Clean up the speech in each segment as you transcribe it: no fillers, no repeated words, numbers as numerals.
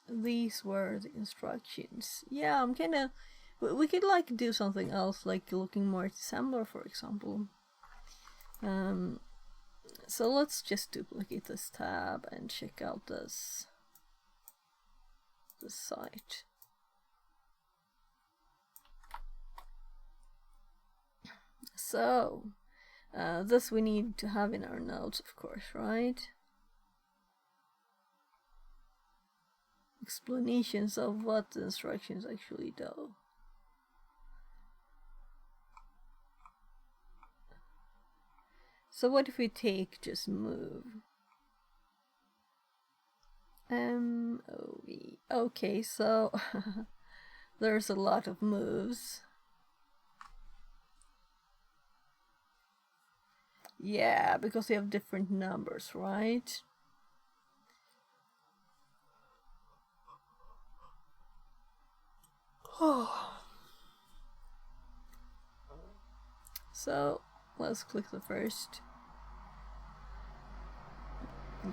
these were the instructions. Yeah, I'm kind of. We could like do something else, like looking more at assembler, for example. So let's just duplicate this tab and check out this site. So this we need to have in our notes, of course, right? Explanations of what the instructions actually do. So what if we take just move? MOV. Okay, so there's a lot of moves. Yeah, because they have different numbers, right? So let's click the first.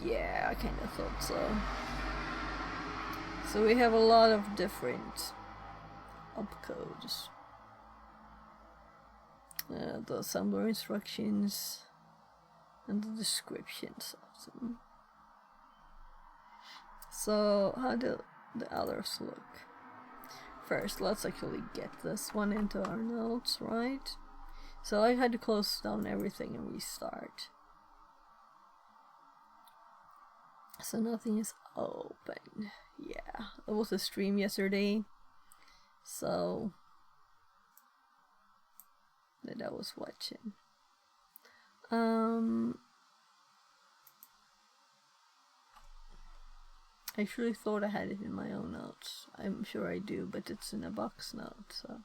Yeah, I kind of thought so. So we have a lot of different opcodes. The assembler instructions and the descriptions of them. So how do the others look? First, let's actually get this one into our notes, right? So I had to close down everything and restart. So nothing is open. Yeah, it was a stream yesterday, so that I was watching. I actually thought I had it in my own notes. I'm sure I do, but it's in a box note, so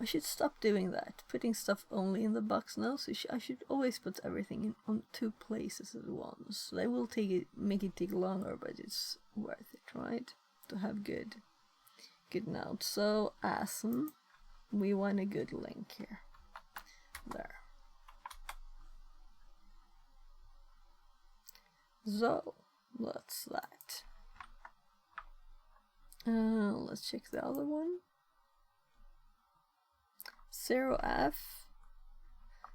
I should stop doing that, putting stuff only in the box notes. I should always put everything in on 2 places at once. They will make it take longer, but it's worth it, right? To have good notes. So awesome. We want a good link here. There. So what's that? Let's check the other one. 0F.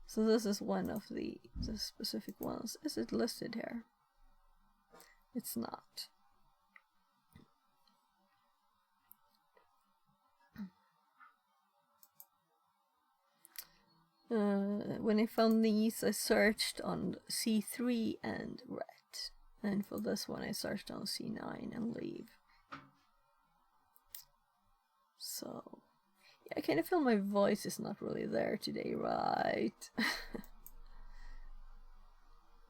So this is one of the specific ones. Is it listed here? It's not. When I found these, I searched on C3 and ret. And for this one, I searched on C9 and leave. So, yeah, I kind of feel my voice is not really there today, right?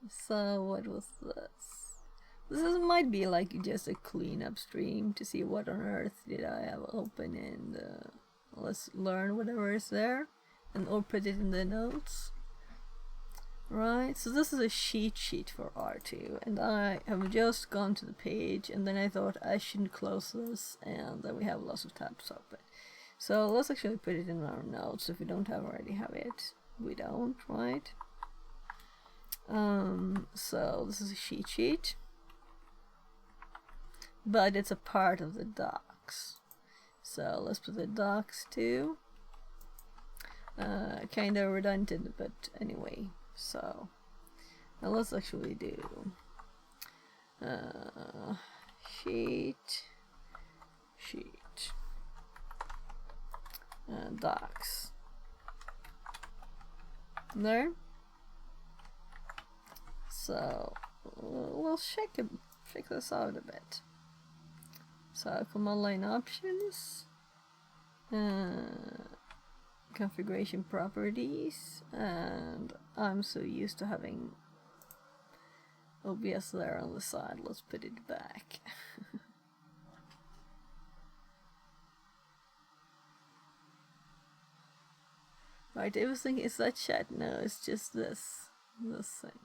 So, what was this? This might be like just a cleanup stream to see what on earth did I have open, and let's learn whatever is there and or put it in the notes. Right, so this is a cheat sheet for R2, and I have just gone to the page, and then I thought I shouldn't close this, and then we have lots of tabs open. So let's actually put it in our notes. If we don't already have it, we don't, right? So this is a cheat sheet, but it's a part of the docs. So let's put the docs too. Kind of redundant, but anyway. So now let's actually do sheet docs there. So we'll check this out a bit. So command line options, configuration properties, and I'm so used to having OBS there on the side. Let's put it back. Right, I was thinking, is that chat? No, it's just this thing.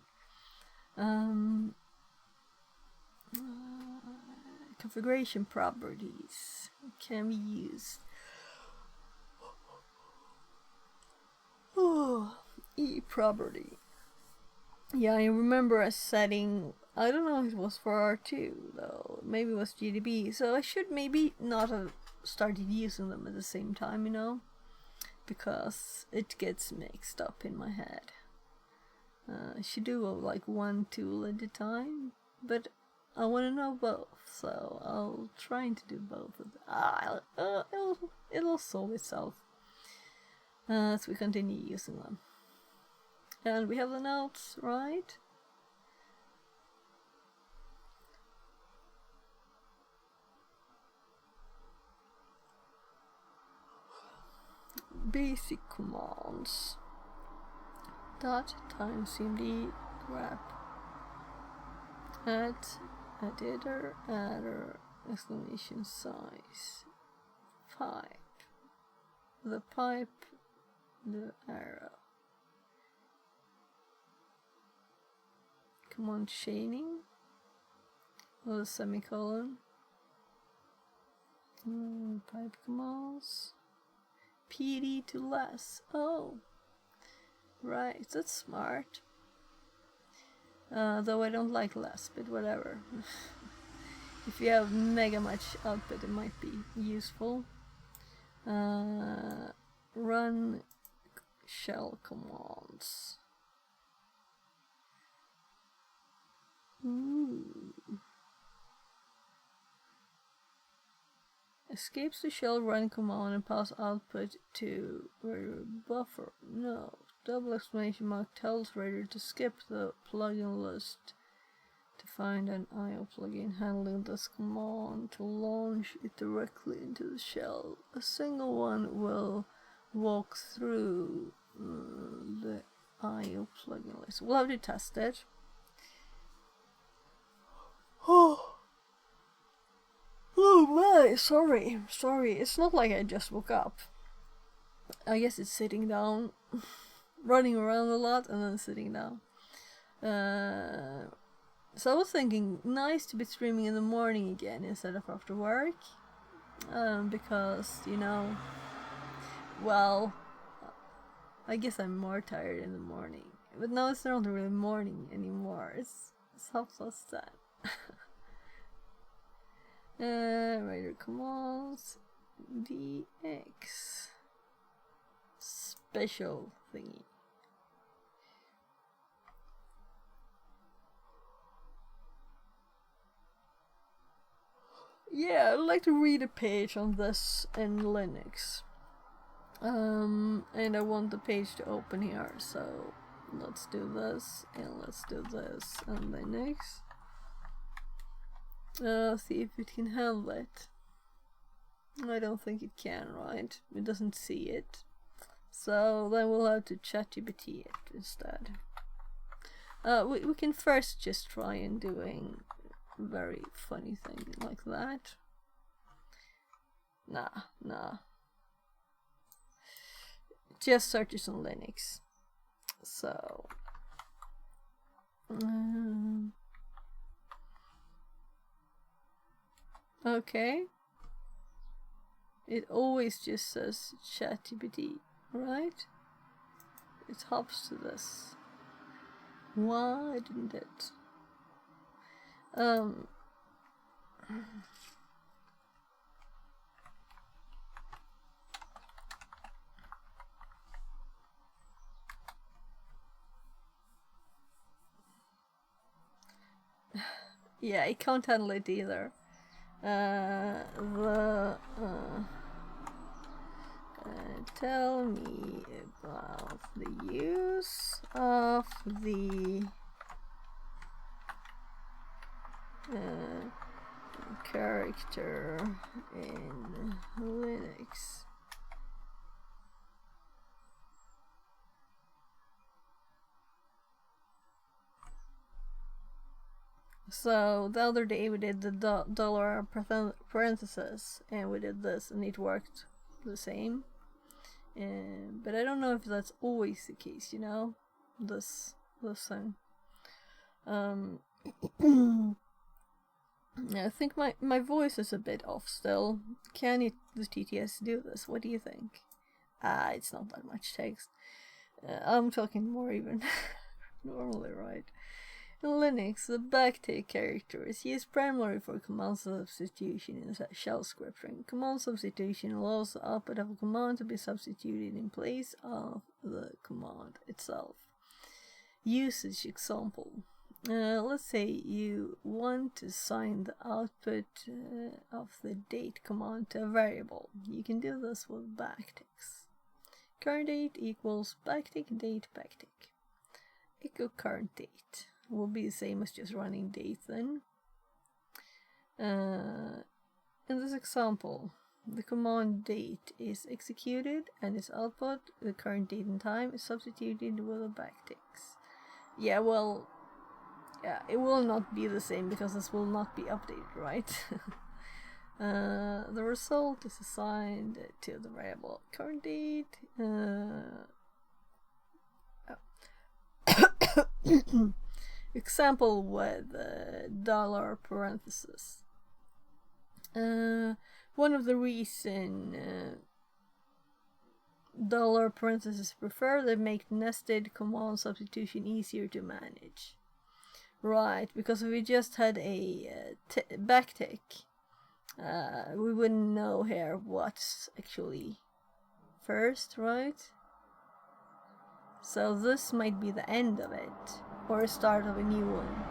Configuration properties can be used. Oh, E property. Yeah, I remember a setting I don't know if it was for R2 though. Maybe it was GDB. So I should maybe not have started using them at the same time, you know, because it gets mixed up in my head. I should do like one tool at a time, but I want to know both, so I'll try to do both of them. It'll solve itself as we continue using them. And we have the notes, right? Basic commands. Dot times cmd grep add editor adder exclamation size pipe the pipe the arrow command chaining or the semicolon pipe commands PD to less. Oh, right, that's smart. Though I don't like less, but whatever. If you have mega much output, it might be useful. Run shell commands. Ooh. Escapes the shell run command and pass output to Raider buffer. No. Double exclamation mark tells Raider to skip the plugin list to find an IO plugin handling this command to launch it directly into the shell. A single one will walk through the IO plugin list. We'll have to test it. Oh my, sorry. It's not like I just woke up. I guess it's sitting down, running around a lot, and then sitting down. So I was thinking, nice to be streaming in the morning again instead of after work. Because, you know, well, I guess I'm more tired in the morning. But now it's not really morning anymore. It's half past 10. Raider commands DX special thingy. Yeah, I'd like to read a page on this in Linux. And I want the page to open here, so let's do this and let's do this on Linux. See if it can handle it. I don't think it can, right? It doesn't see it. So then we'll have to ChatGPT it instead. We can first just try and doing a very funny thing like that. Nah. Just searches on Linux. So okay. It always just says ChatGPT, right? It hops to this. Why didn't it? Yeah, I can't handle it either. Tell me about the use of the character in Linux. So the other day we did the dollar parenthesis and we did this and it worked the same. But I don't know if that's always the case, you know, this thing. I think my voice is a bit off still. Can the TTS do this? What do you think? It's not that much text. I'm talking more even normally, right? In Linux, the backtick character is used primarily for command substitution in shell scripting. Command substitution allows the output of a command to be substituted in place of the command itself. Usage example. Let's say you want to assign the output of the date command to a variable. You can do this with backticks. Current date equals backtick date backtick. Echo current date will be the same as just running date then. In this example, the command date is executed and its output, the current date and time, is substituted with the backticks. Yeah, well, yeah, it will not be the same because this will not be updated, right? The result is assigned to the variable current date. Example with dollar parentheses. One of the reason dollar parentheses prefer, they make nested command substitution easier to manage. Right, because if we just had a backtick, we wouldn't know here what's actually first, right? So this might be the end of it, or a start of a new one.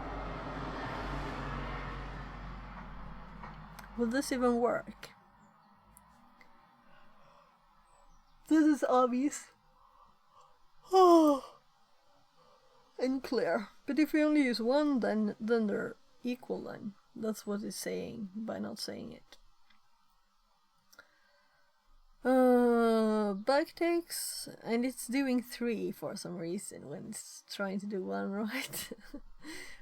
Will this even work? This is obvious. And clear. But if we only use one, then they're equal then. That's what it's saying by not saying it. Backticks, and it's doing 3 for some reason when it's trying to do 1, right?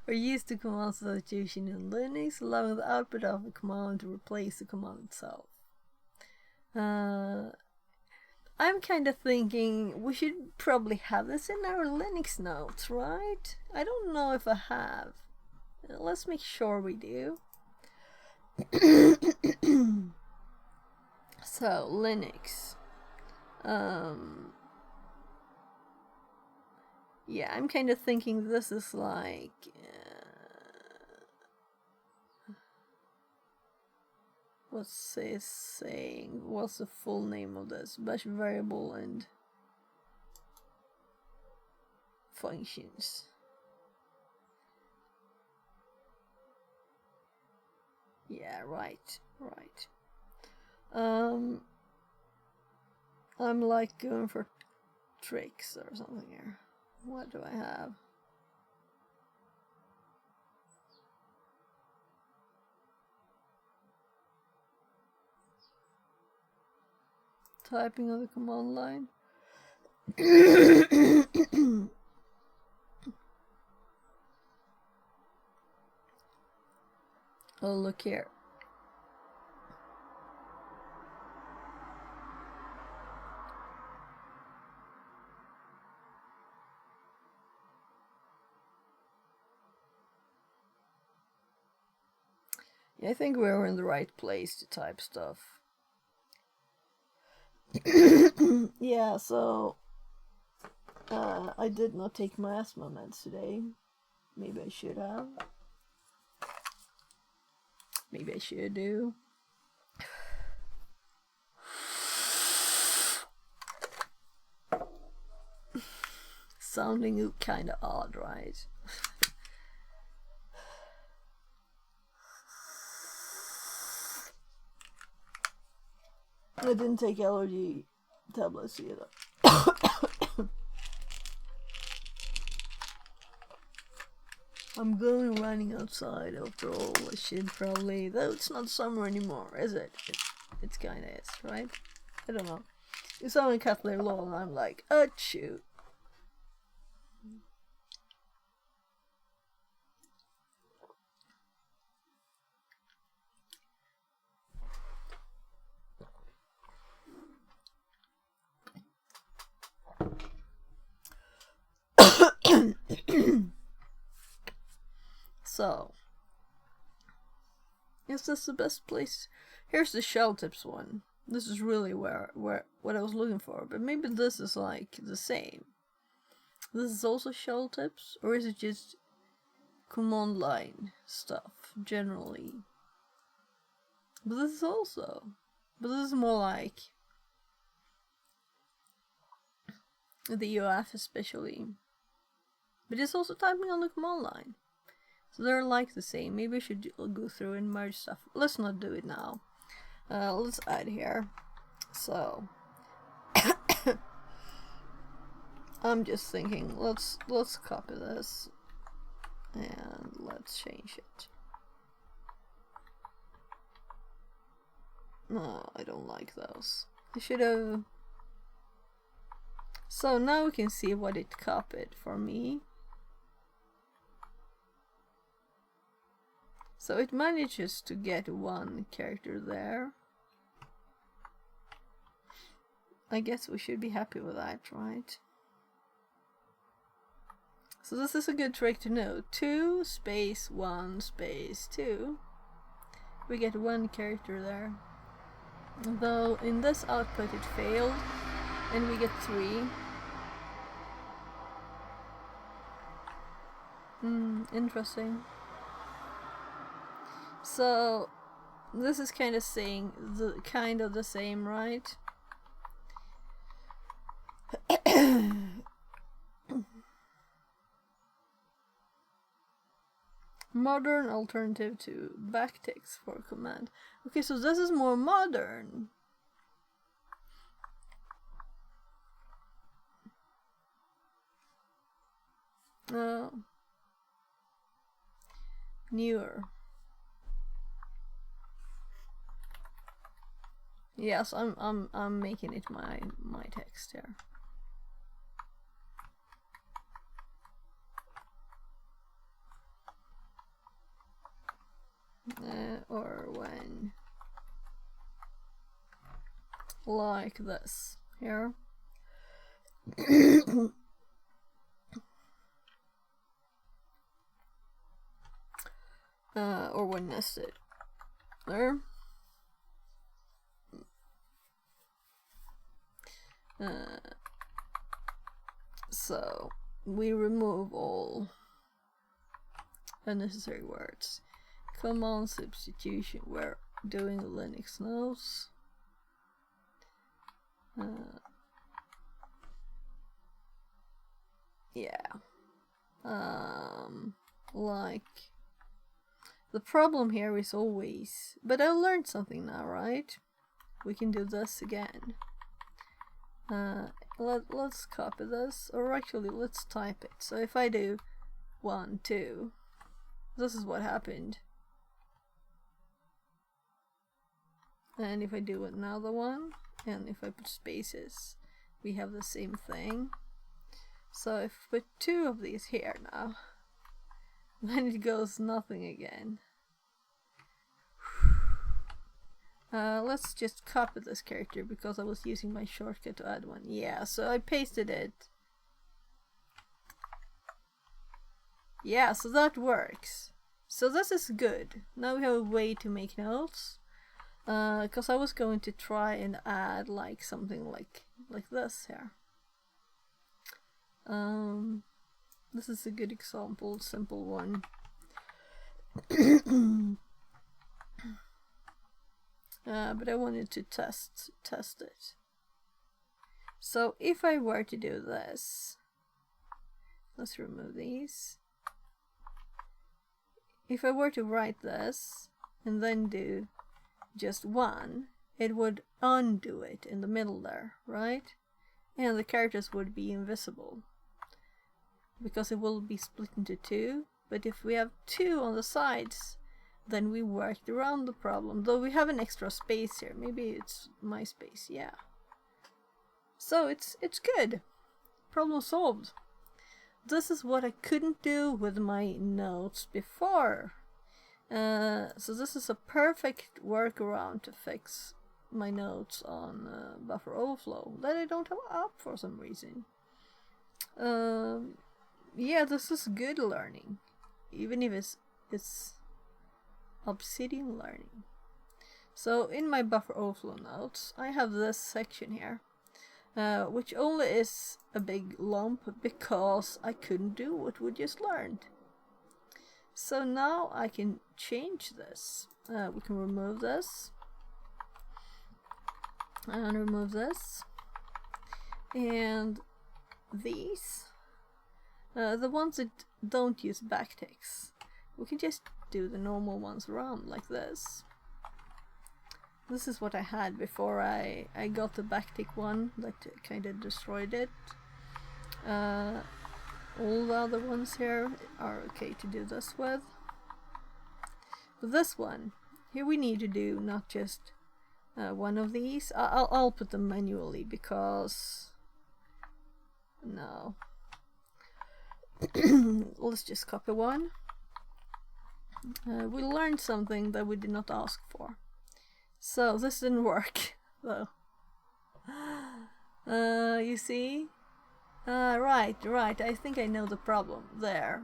Are used to command substitution in Linux, allowing the output of a command to replace the command itself. I'm kind of thinking we should probably have this in our Linux notes, right? I don't know if I have. Let's make sure we do. So, Linux. Yeah, I'm kind of thinking this is like... what's it saying? What's the full name of this? Bash variable and functions. Yeah, right. I'm like going for tricks or something here. What do I have? Typing on the command line. Oh, look here. Yeah, I think we're in the right place to type stuff. Yeah, so I did not take my asthma meds today. Maybe I should have. Maybe I should do. Sounding kind of odd, right? I didn't take allergy tablets either. I'm going running outside after all. I should probably, though it's not summer anymore, is it? It's kinda is, right? I don't know. If someone cut their lawn, I'm like, shoot. So, is this the best place? Here's the shell tips one. This is really where what I was looking for, but maybe this is like the same. This is also shell tips, or is it just command line stuff generally. But this is more like the UF especially. But it's also typing on the command line. So they're like the same. Maybe I should go through and merge stuff. Let's not do it now. Let's add here. So I'm just thinking, let's copy this and let's change it. No, I don't like those. I should have. So now we can see what it copied for me. So it manages to get one character there. I guess we should be happy with that, right? So this is a good trick to know. 2 space 1 space 2. We get one character there. Though in this output it failed, and we get 3. Interesting. So this is kind of saying the same, right? Modern alternative to backticks for command. Okay, so this is more modern. Newer. Yes, I'm making it my text here. Or when, like this here. Or when nested there. So we remove all unnecessary words. Command substitution, we're doing Linux notes. Yeah. Like, the problem here is always, but I learned something now, right? We can do this again. Let's copy this, or actually let's type it. So if I do 1, 2, this is what happened. And if I do another one, and if I put spaces, we have the same thing. So if I put 2 of these here now, then it goes nothing again. Let's just copy this character because I was using my shortcut to add one. Yeah, so I pasted it. Yeah, so that works. So this is good. Now we have a way to make notes. Because I was going to try and add like something like this here. This is a good example, simple one. But I wanted to test it. So if I were to do this, let's remove these. If I were to write this and then do just 1, it would undo it in the middle there, right? And the characters would be invisible because it will be split into 2. But if we have 2 on the sides, then we worked around the problem. Though we have an extra space here. Maybe it's my space, yeah. So it's good. Problem solved. This is what I couldn't do with my notes before. So this is a perfect workaround to fix my notes on buffer overflow that I don't have up for some reason. Yeah, this is good learning, even if it's obsidian learning. So in my buffer overflow notes, I have this section here, which only is a big lump because I couldn't do what we just learned. So now I can change this. We can remove this. And remove this. And these. The ones that don't use backticks. We can just do the normal ones around like this. This is what I had before I got the backtick one that kind of destroyed it. All the other ones here are okay to do this with. But this one, here we need to do not just one of these. I'll put them manually because... No. Let's just copy one. We learned something that we did not ask for. So this didn't work though. You see? Right, I think I know the problem. There.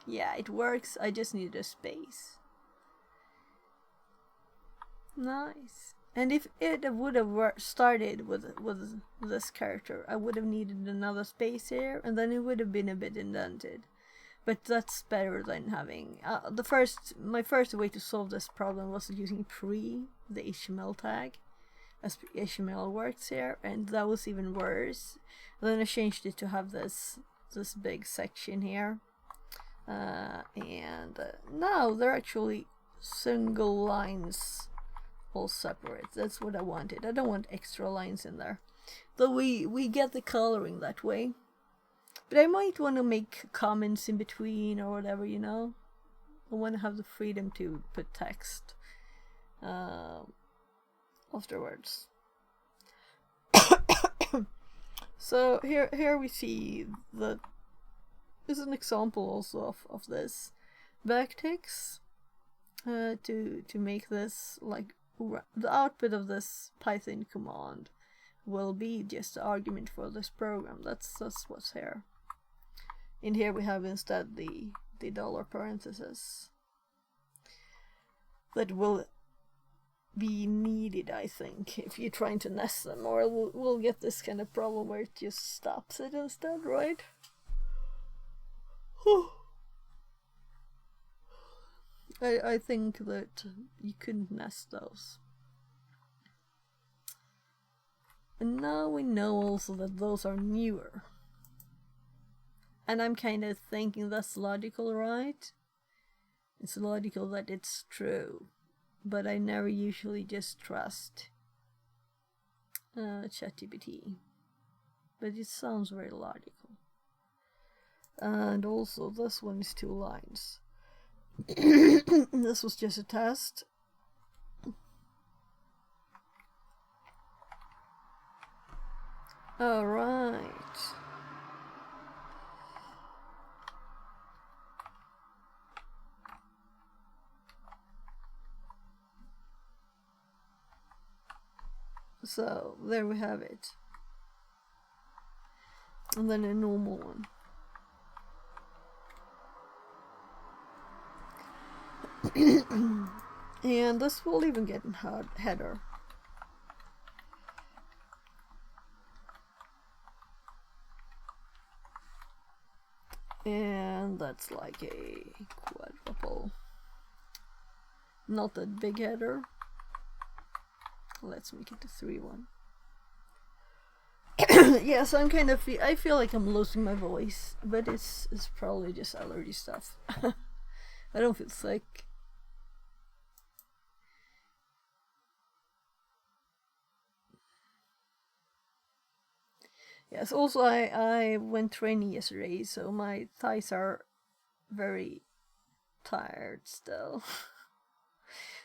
Yeah, it works, I just need a space. Nice. And if it would have started with this character, I would have needed another space here, and then it would have been a bit indented. But that's better than having... my first way to solve this problem was using the HTML tag, as HTML works here, and that was even worse. Then I changed it to have this big section here, and now they're actually single lines, all separate. That's what I wanted. I don't want extra lines in there, though we get the coloring that way. But I might want to make comments in between or whatever, you know. I want to have the freedom to put text afterwards. So here we see that this is an example also of this backticks to make this, like, the output of this Python command will be just the argument for this program. That's what's here. In here we have instead the dollar parenthesis that will be needed, I think, if you're trying to nest them, or we'll get this kind of problem where it just stops it instead, right? I think that you couldn't nest those. And now we know also that those are newer. And I'm kind of thinking that's logical, right? It's logical that it's true. But I never usually just trust ChatGPT. But it sounds very logical. And also this one is 2 lines. This was just a test. Alright. So there we have it. And then a normal one. And this will even get in header. And that's like a quadruple. Not that big header. Let's make it a 3-1. Yes, I'm kind of... I feel like I'm losing my voice, but it's probably just allergy stuff. I don't feel sick. Yes, also I went training yesterday, so my thighs are very tired still.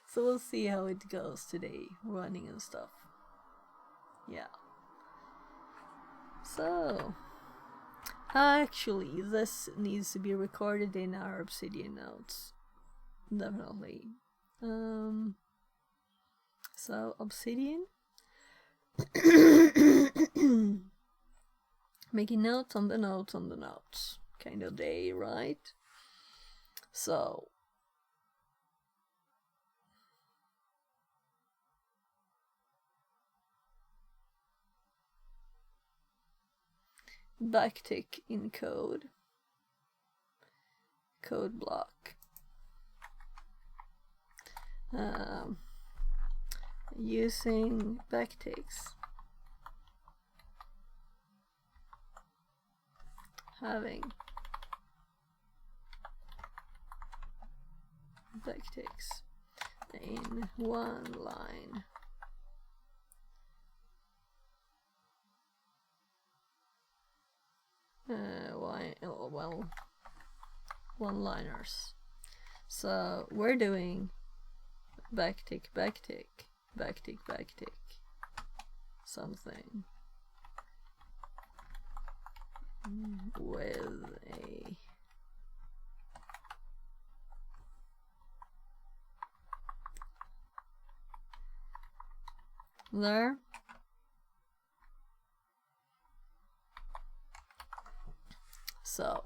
So we'll see how it goes today, running and stuff. Yeah. So, actually, this needs to be recorded in our Obsidian notes. Definitely. So, Obsidian. Making notes on the notes on the notes. Kind of day, right? So, backtick in code block. Using backticks. Having backticks in one line. Well, one-liners. So we're doing backtick, backtick, backtick, backtick, something with a there. So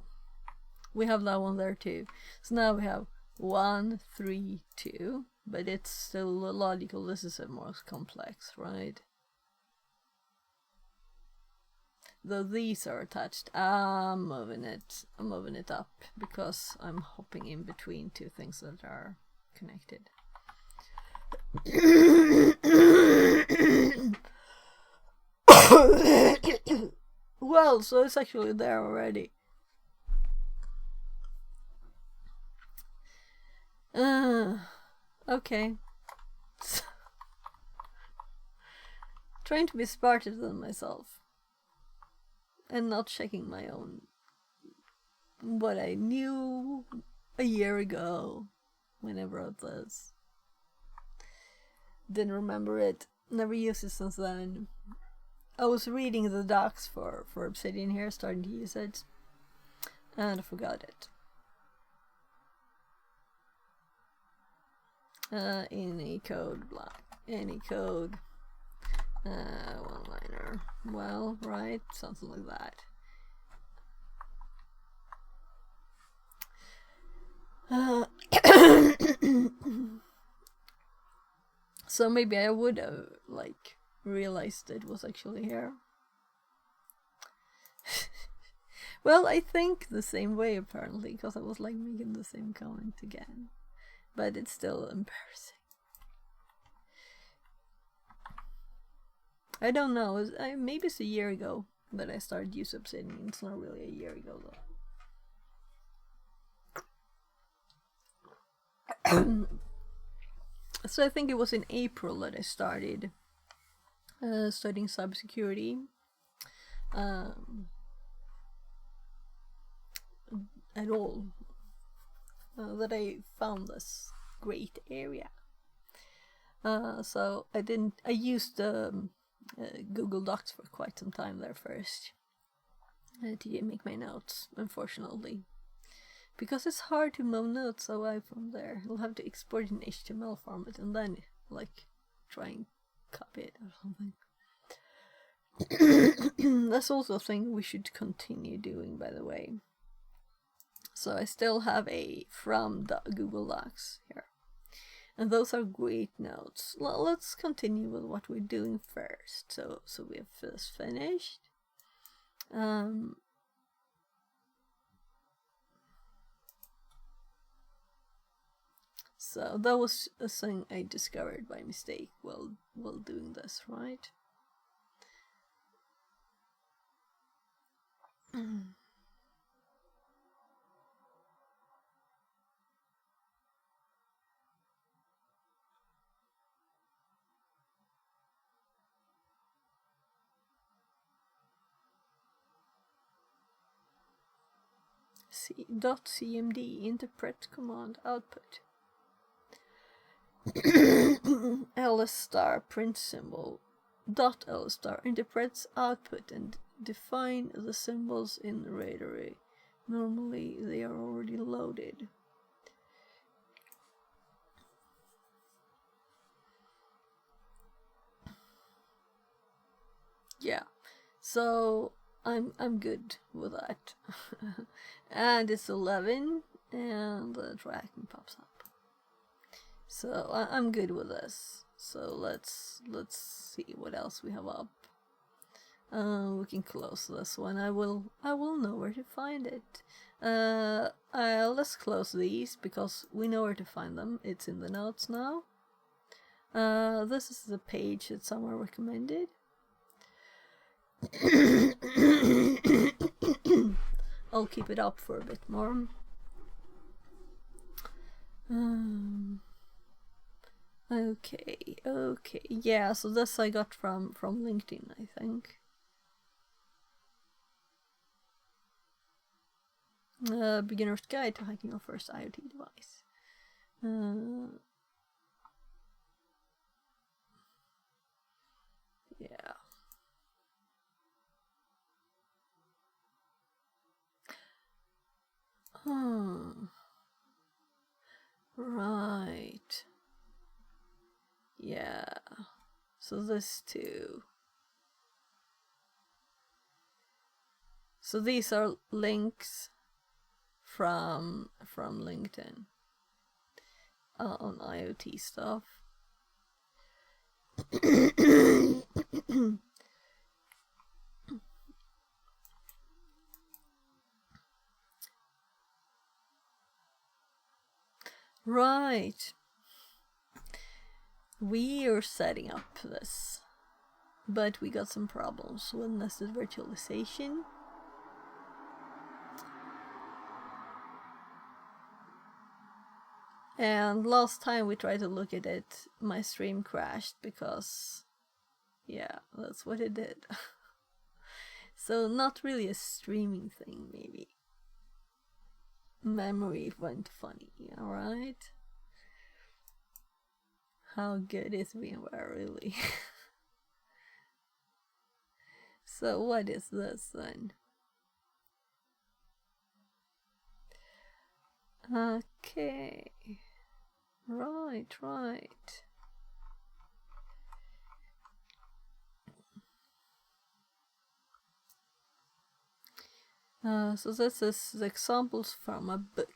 we have that one there too. So now we have 1, 3, 2, but it's still logical. This is a more complex, right? Though these are attached, I'm moving it up because I'm hopping in between two things that are connected. Well, so it's actually there already. Okay. Trying to be smarter than myself. And not checking my own. What I knew a year ago when I wrote this. Didn't remember it. Never used it since then. I was reading the docs for Obsidian here, starting to use it. And I forgot it. Any code block. Any code. One-liner. Well, right? Something like that. So maybe I would have, like, realized it was actually here. Well, I think the same way, apparently, because I was, like, making the same comment again. But it's still embarrassing. I don't know. Maybe it's a year ago that I started use Obsidian. It's not really a year ago though. So I think it was in April that I started studying cybersecurity. At all. That I found this great area. So I used Google Docs for quite some time there first to make my notes, unfortunately. Because it's hard to move notes away from there. You'll have to export in HTML format and then, like, try and copy it or something. That's also a thing we should continue doing, by the way. So I still have a from Google Docs here. And those are great notes. Let's continue with what we're doing first. So we have first finished. So that was a thing I discovered by mistake while doing this, right? .cmd interpret command output. ls star print symbol .ls star interprets output and define the symbols in the RAID array. Normally they are already loaded. Yeah, so I'm good with that. And it's 11 and the TryHackMe pops up. So I'm good with this. So let's see what else we have up. We can close this one. I will know where to find it. Let's close these because we know where to find them. It's in the notes now. This is the page that someone recommended. I'll keep it up for a bit more. Okay, yeah, so this I got from LinkedIn, I think. Beginner's Guide to Hacking Your First IoT Device. Yeah. Right. Yeah. So this too. So these are links from LinkedIn on IoT stuff. Right. We are setting up this, but we got some problems with nested virtualization. And last time we tried to look at it, my stream crashed because, yeah, that's what it did. So not really a streaming thing, maybe. Memory went funny, alright? How good is VMware, really? So what is this then? Okay. Right. So this is the examples from a book.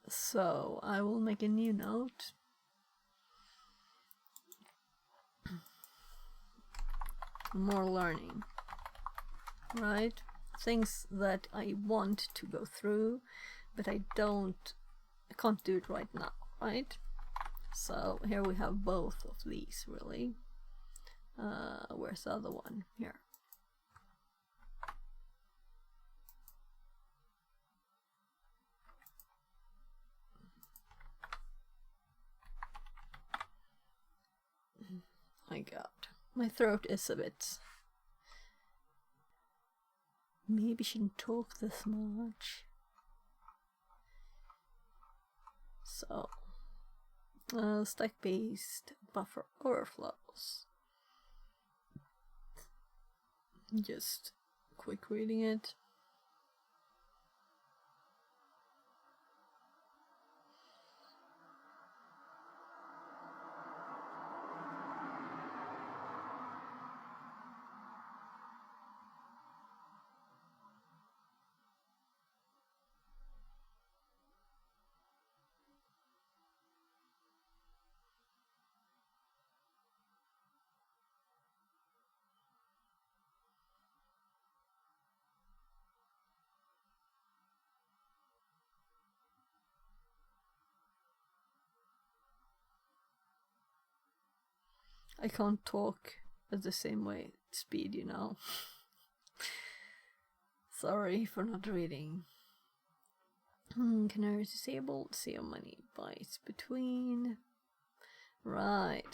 So I will make a new note. More learning, right? Things that I want to go through, but I can't do it right now, right? So here we have both of these, really. Where's the other one? Here. My god, my throat is a bit... Maybe shouldn't talk this much. So, stack-based buffer overflows. Just quick reading it. I can't talk at the same speed, you know. Sorry for not reading. Canary disabled. See how many bytes between. Right.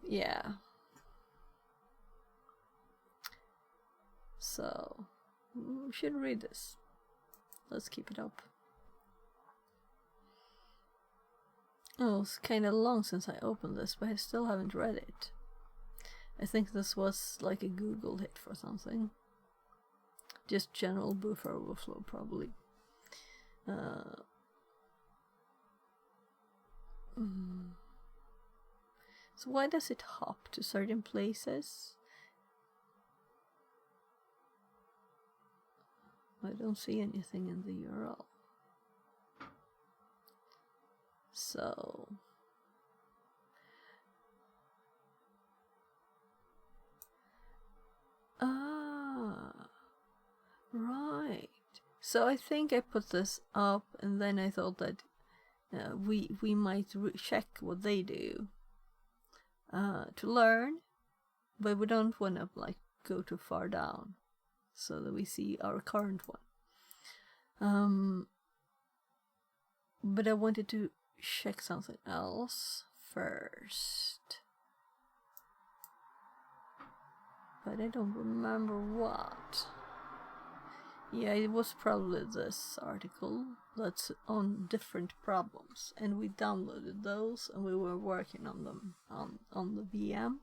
Yeah. So, we should read this. Let's keep it up. Oh, it's kinda long since I opened this, but I still haven't read it. I think this was like a Google hit for something. Just general buffer overflow, probably. So why does it hop to certain places? I don't see anything in the URL. So right. So I think I put this up, and then I thought that we might check what they do to learn, but we don't want to like go too far down, so that we see our current one. But I wanted to check something else first, but I don't remember what. Yeah, it was probably this article that's on different problems, and we downloaded those and we were working on them on the VM.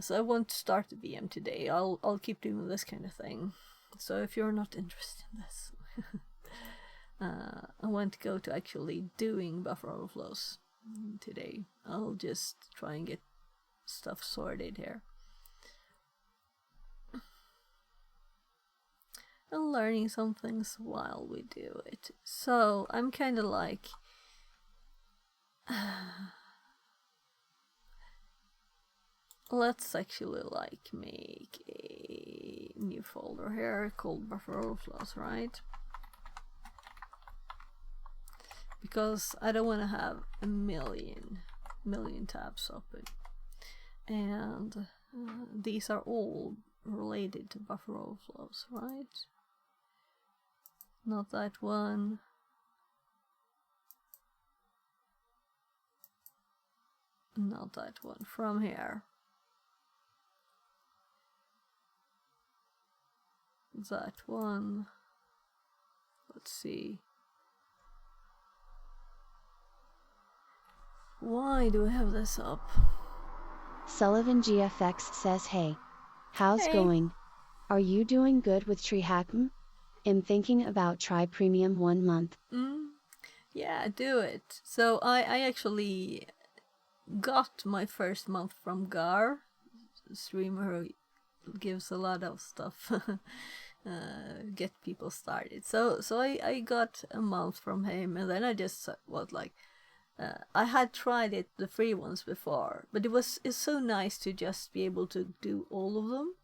So I won't start the VM today. I'll keep doing this kind of thing. So if you're not interested in this, I want to go to actually doing buffer overflows today. I'll just try and get stuff sorted here. And learning some things while we do it. So I'm kind of like let's actually like make a new folder here called buffer overflows, right? Because I don't want to have a million tabs open, and these are all related to buffer overflows, right? Not that one. Not that one. From here. That one. Let's see. Why do I have this up? Sullivan GFX says, hey, how's Hey. going? Are you doing good with TryHackMe? I'm thinking about Try Premium 1 month. Yeah, do it. So I actually got my first month from Gar, a streamer who gives a lot of stuff, get people started. So I got a month from him, and then I just was like, I had tried it, the free ones before, but it's so nice to just be able to do all of them,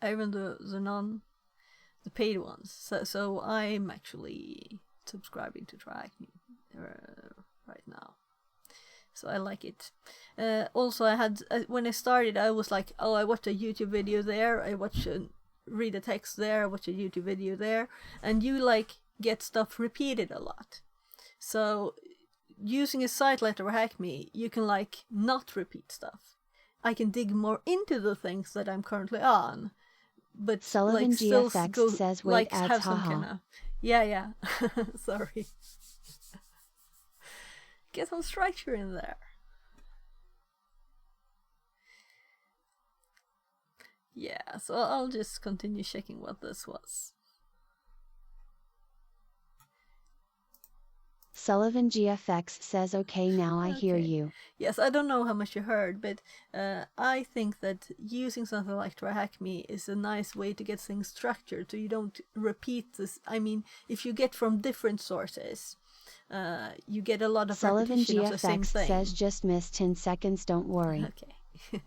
even the paid ones. So I'm actually subscribing to TryHackMe right now. So I like it. Also, I had when I started, I was like, oh, I watched a YouTube video there. I read a text there. I watch a YouTube video there, and you like get stuff repeated a lot. So using a site like TryHackMe, you can like not repeat stuff. I can dig more into the things that I'm currently on, but Sullivan like still GFX go, says, wait, like adds, have some haha. kind of yeah. Sorry. Get some structure in there. Yeah, so I'll just continue checking what this was. Sullivan GFX says, okay, now I hear Okay. you. Yes, I don't know how much you heard, but I think that using something like TryHackMe is a nice way to get things structured, so you don't repeat this. I mean, if you get from different sources, you get a lot of Sullivan repetition of the same GFX thing. says, just missed 10 seconds, don't worry. Okay.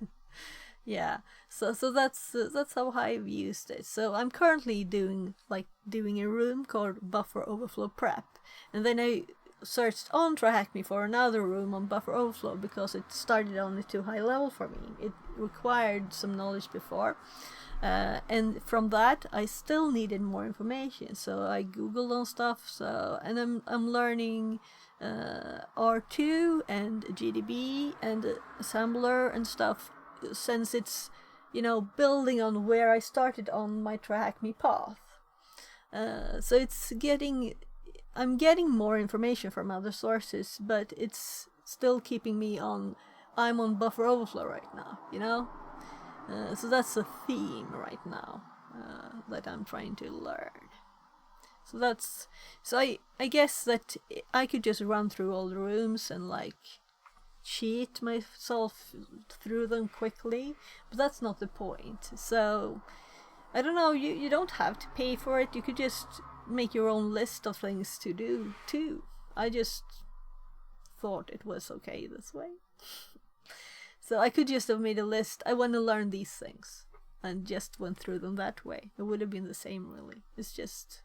Yeah, so that's how I've used it. So I'm currently doing a room called Buffer Overflow Prep, and then I searched on TryHackMe for another room on Buffer Overflow because it started on a too high level for me. It required some knowledge before, and from that I still needed more information. So I googled on stuff. So and I'm learning R2 and GDB and assembler and stuff, since it's, you know, building on where I started on my TryHackMe path. So I'm getting more information from other sources, but it's still keeping me I'm on Buffer Overflow right now, you know? So that's a theme right now that I'm trying to learn. So I guess that I could just run through all the rooms and like cheat myself through them quickly, but that's not the point. So I don't know, you don't have to pay for it. You could just make your own list of things to do too. I just thought it was okay this way. So I could just have made a list. I want to learn these things, and just went through them that way. It would have been the same, really. It's just,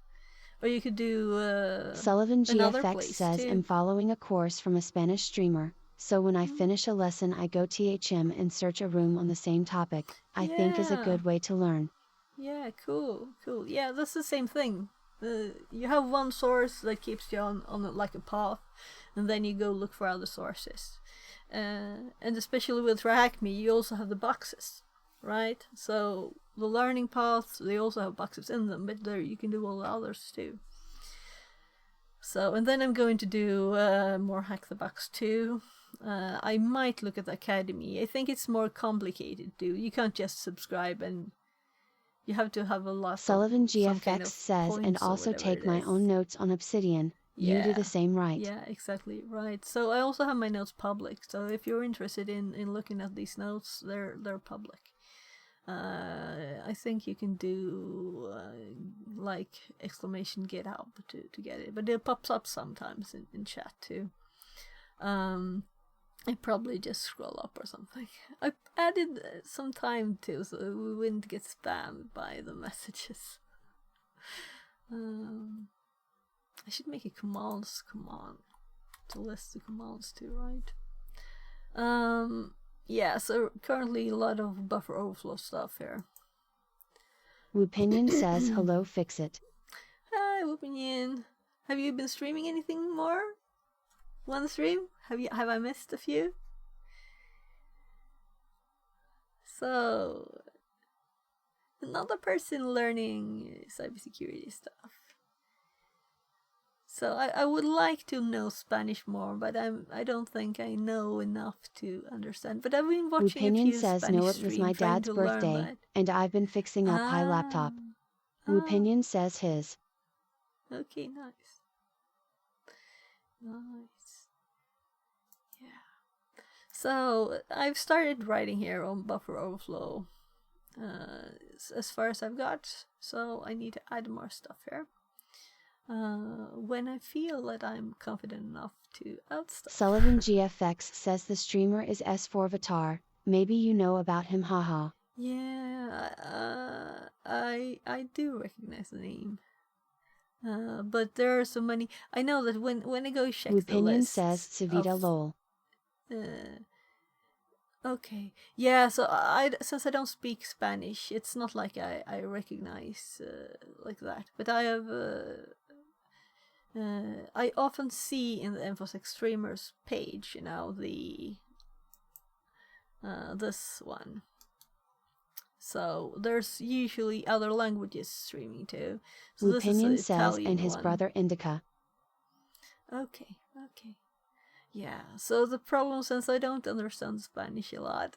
or you could do Sullivan another GFX place says, too. I'm following a course from a Spanish streamer, so when I finish a lesson I go THM and search a room on the same topic. I think is a Yeah. good way to learn. Yeah, cool. Yeah, that's the same thing. You have one source that keeps you on like a path, and then you go look for other sources. And especially with TryHackMe, you also have the boxes, right? So the learning paths, they also have boxes in them, but there you can do all the others too. So, and then I'm going to do more Hack the Box too. I might look at the Academy. I think it's more complicated too. You can't just subscribe, and you have to have a lot Sullivan of some GFX kind of says, and points or also whatever take it my is. own notes on Obsidian. You Yeah. do the same, right? Yeah, exactly, right. So I also have my notes public. So if you're interested in looking at these notes, they're public. I think you can do like exclamation get help to get it, but it pops up sometimes in chat too. I probably just scroll up or something. I added some time too, so we wouldn't get spammed by the messages. I should make a commands command to list the commands too, right? Yeah, so currently a lot of buffer overflow stuff here. Woopinion says, hello, fix it. Hi, Woopinion. Have you been streaming anything more? One stream? Have I missed a few? So, another person learning cybersecurity stuff. So I would like to know Spanish more, but I don't think I know enough to understand. But I've been watching a Woopinion few says, Spanish no, it was streams my trying dad's to learn birthday, that. and I've been fixing up my laptop. Woopinion says his. Okay, nice. Nice. Yeah. So I've started writing here on buffer overflow as far as I've got. So I need to add more stuff here. When I feel that I'm confident enough to add stuff. Sullivan GFX says the streamer is S4 Vatar. Maybe you know about him, haha. Yeah, I do recognize the name. But there are so many. I know that when I go check the Woopinion list. says Savita lol. Okay. Yeah, so since I don't speak Spanish, it's not like I recognize like that. But I have I often see in the InfoSec streamers page, you know, the this one. So there's usually other languages streaming too. So Woopinion this is the says, Italian and his one. brother Indica. Okay. Yeah, so the problem, since I don't understand Spanish a lot,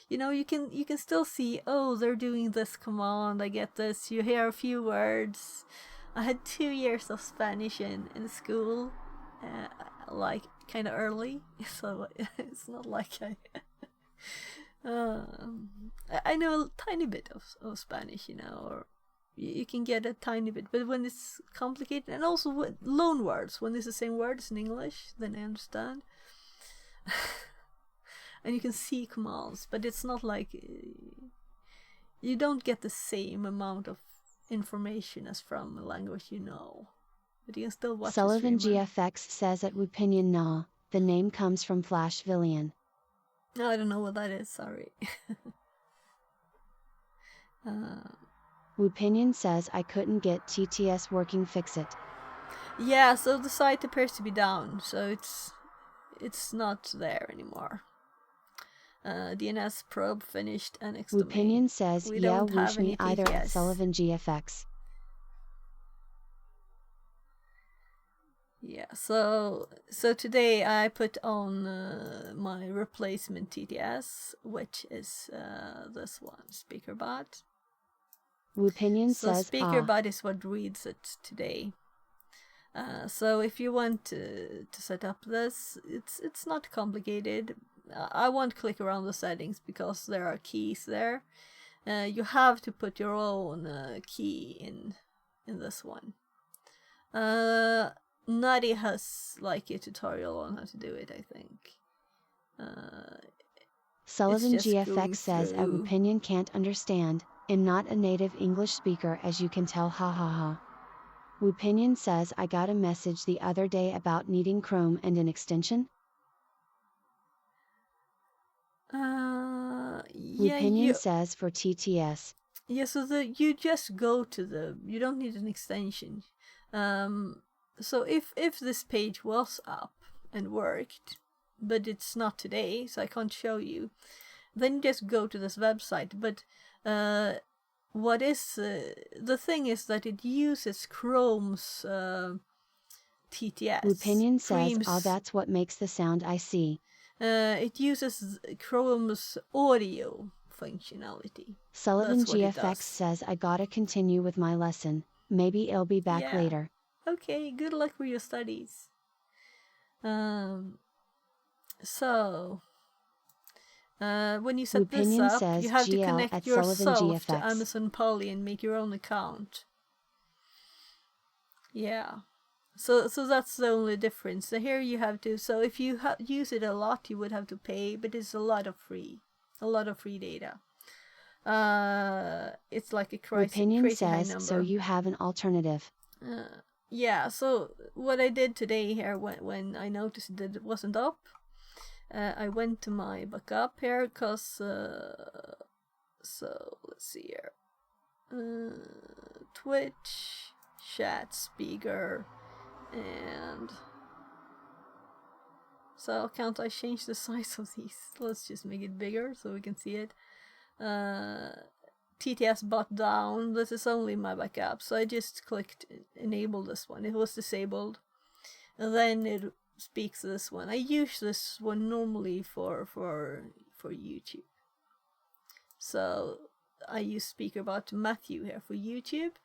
you know, you can still see, oh, they're doing this command, I get this, you hear a few words. I had 2 years of Spanish in school, like kind of early, so it's not like I know a tiny bit of Spanish, you know, or you can get a tiny bit, but when it's complicated, and also with loan words, when it's the same words in English, then I understand. And you can see commands, but it's not like you don't get the same amount of information as from a language you know, but you can still watch. Sullivan GFX says at Woopinion nah, the name comes from Flash Villian. No, I don't know what that is, sorry. Woopinion says I couldn't get TTS working, fix it. Yeah, so the site appears to be down, so it's not there anymore. DNS probe finished and X domain. Woopinion says, we yeah, don't have whoosh me any either at TTS. Sullivan GFX. Yeah, so today I put on my replacement TTS, which is this one, SpeakerBot. Woopinion So says, SpeakerBot is what reads it today. So if you want to set up this, it's not complicated. I won't click around the settings because there are keys there. You have to put your own key in this one. Nutty has like a tutorial on how to do it, I think. Sullivan GFX says a opinion can't understand. I'm not a native English speaker, as you can tell, ha ha ha. Opinion says I got a message the other day about needing Chrome and an extension. Yeah. Opinion says for TTS. Yeah, so you just go to you don't need an extension. So if this page was up and worked, but it's not today, so I can't show you, then you just go to this website. But what is the thing is that it uses Chrome's TTS. Opinion says, "Oh, that's what makes the sound I see." It uses Chrome's audio functionality. Sullivan GFX says, "I gotta continue with my lesson. Maybe I'll be back later." Okay, good luck with your studies. So when you set Opinion this up, says, you have to GL connect yourself GFX. to Amazon Polly and make your own account. Yeah. So that's the only difference. So here you have to. So if you use it a lot, you would have to pay, but it's a lot of free data. It's like a crazy high number. So you have an alternative. Yeah. So what I did today here, when I noticed that it wasn't up, I went to my backup here, cause so let's see here, Twitch, chat, speaker. And so can't I change the size of these? Let's just make it bigger so we can see it. TTS bot down. This is only my backup, so I just clicked enable this one. It was disabled, and then it speaks this one. I use this one normally for YouTube. So I use SpeakerBot Matthew here for YouTube.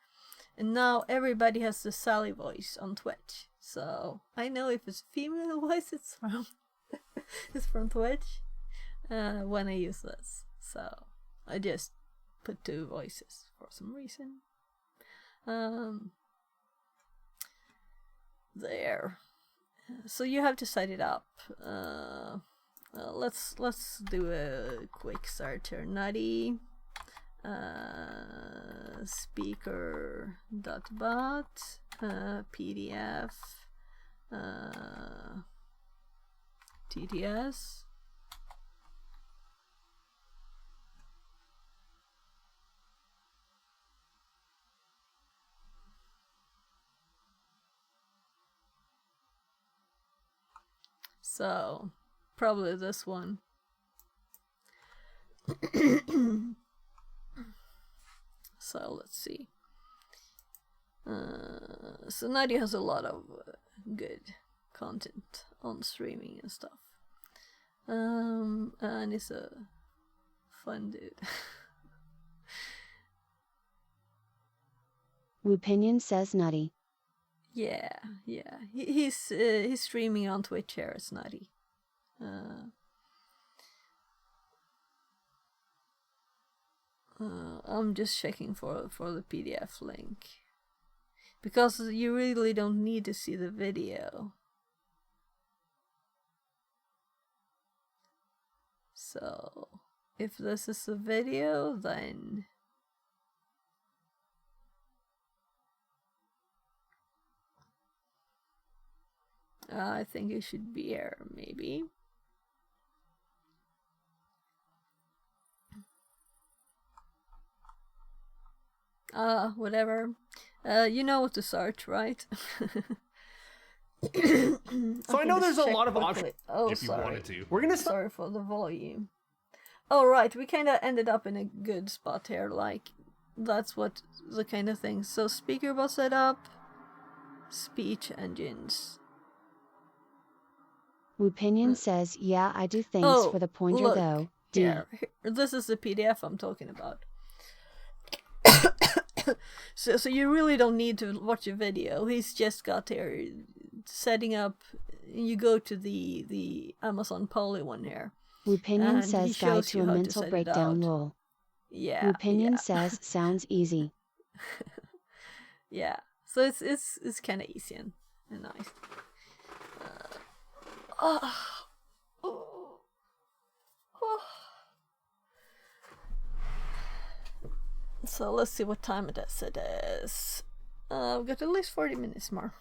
And now everybody has the Sally voice on Twitch. So I know if it's a female voice, it's from Twitch when I use this. So I just put two voices for some reason. There. So you have to set it up. Let's do a quick search here. Nutty. Speaker.bot PDF TTS. So probably this one. So let's see. So Nadia has a lot of good content on streaming and stuff. And he's a fun dude. Opinion says Nutty. Yeah. He's streaming on Twitch here as Nutty. I'm just checking for the PDF link, because you really don't need to see the video. So if this is a video, then I think it should be here, maybe. Whatever. You know what to search, right? So I know there's a lot of options if you wanted to. We're gonna sorry for the volume. Oh right, we kind of ended up in a good spot here. Like that's what the kind of thing. So speaker was set up. Speech engines. Opinion says, yeah, I do. Thanks for the pointer, look, though. Here, this is the PDF I'm talking about. So you really don't need to watch a video. He's just got here setting up. You go to the Amazon Polly one here, Wupinion and he says guide shows to you a how to mental set it breakdown out. lol. Yeah, Wupinion yeah. says sounds easy. Yeah, so it's kind of easy and nice. Oh. So let's see what time it is. I've got at least 40 minutes more.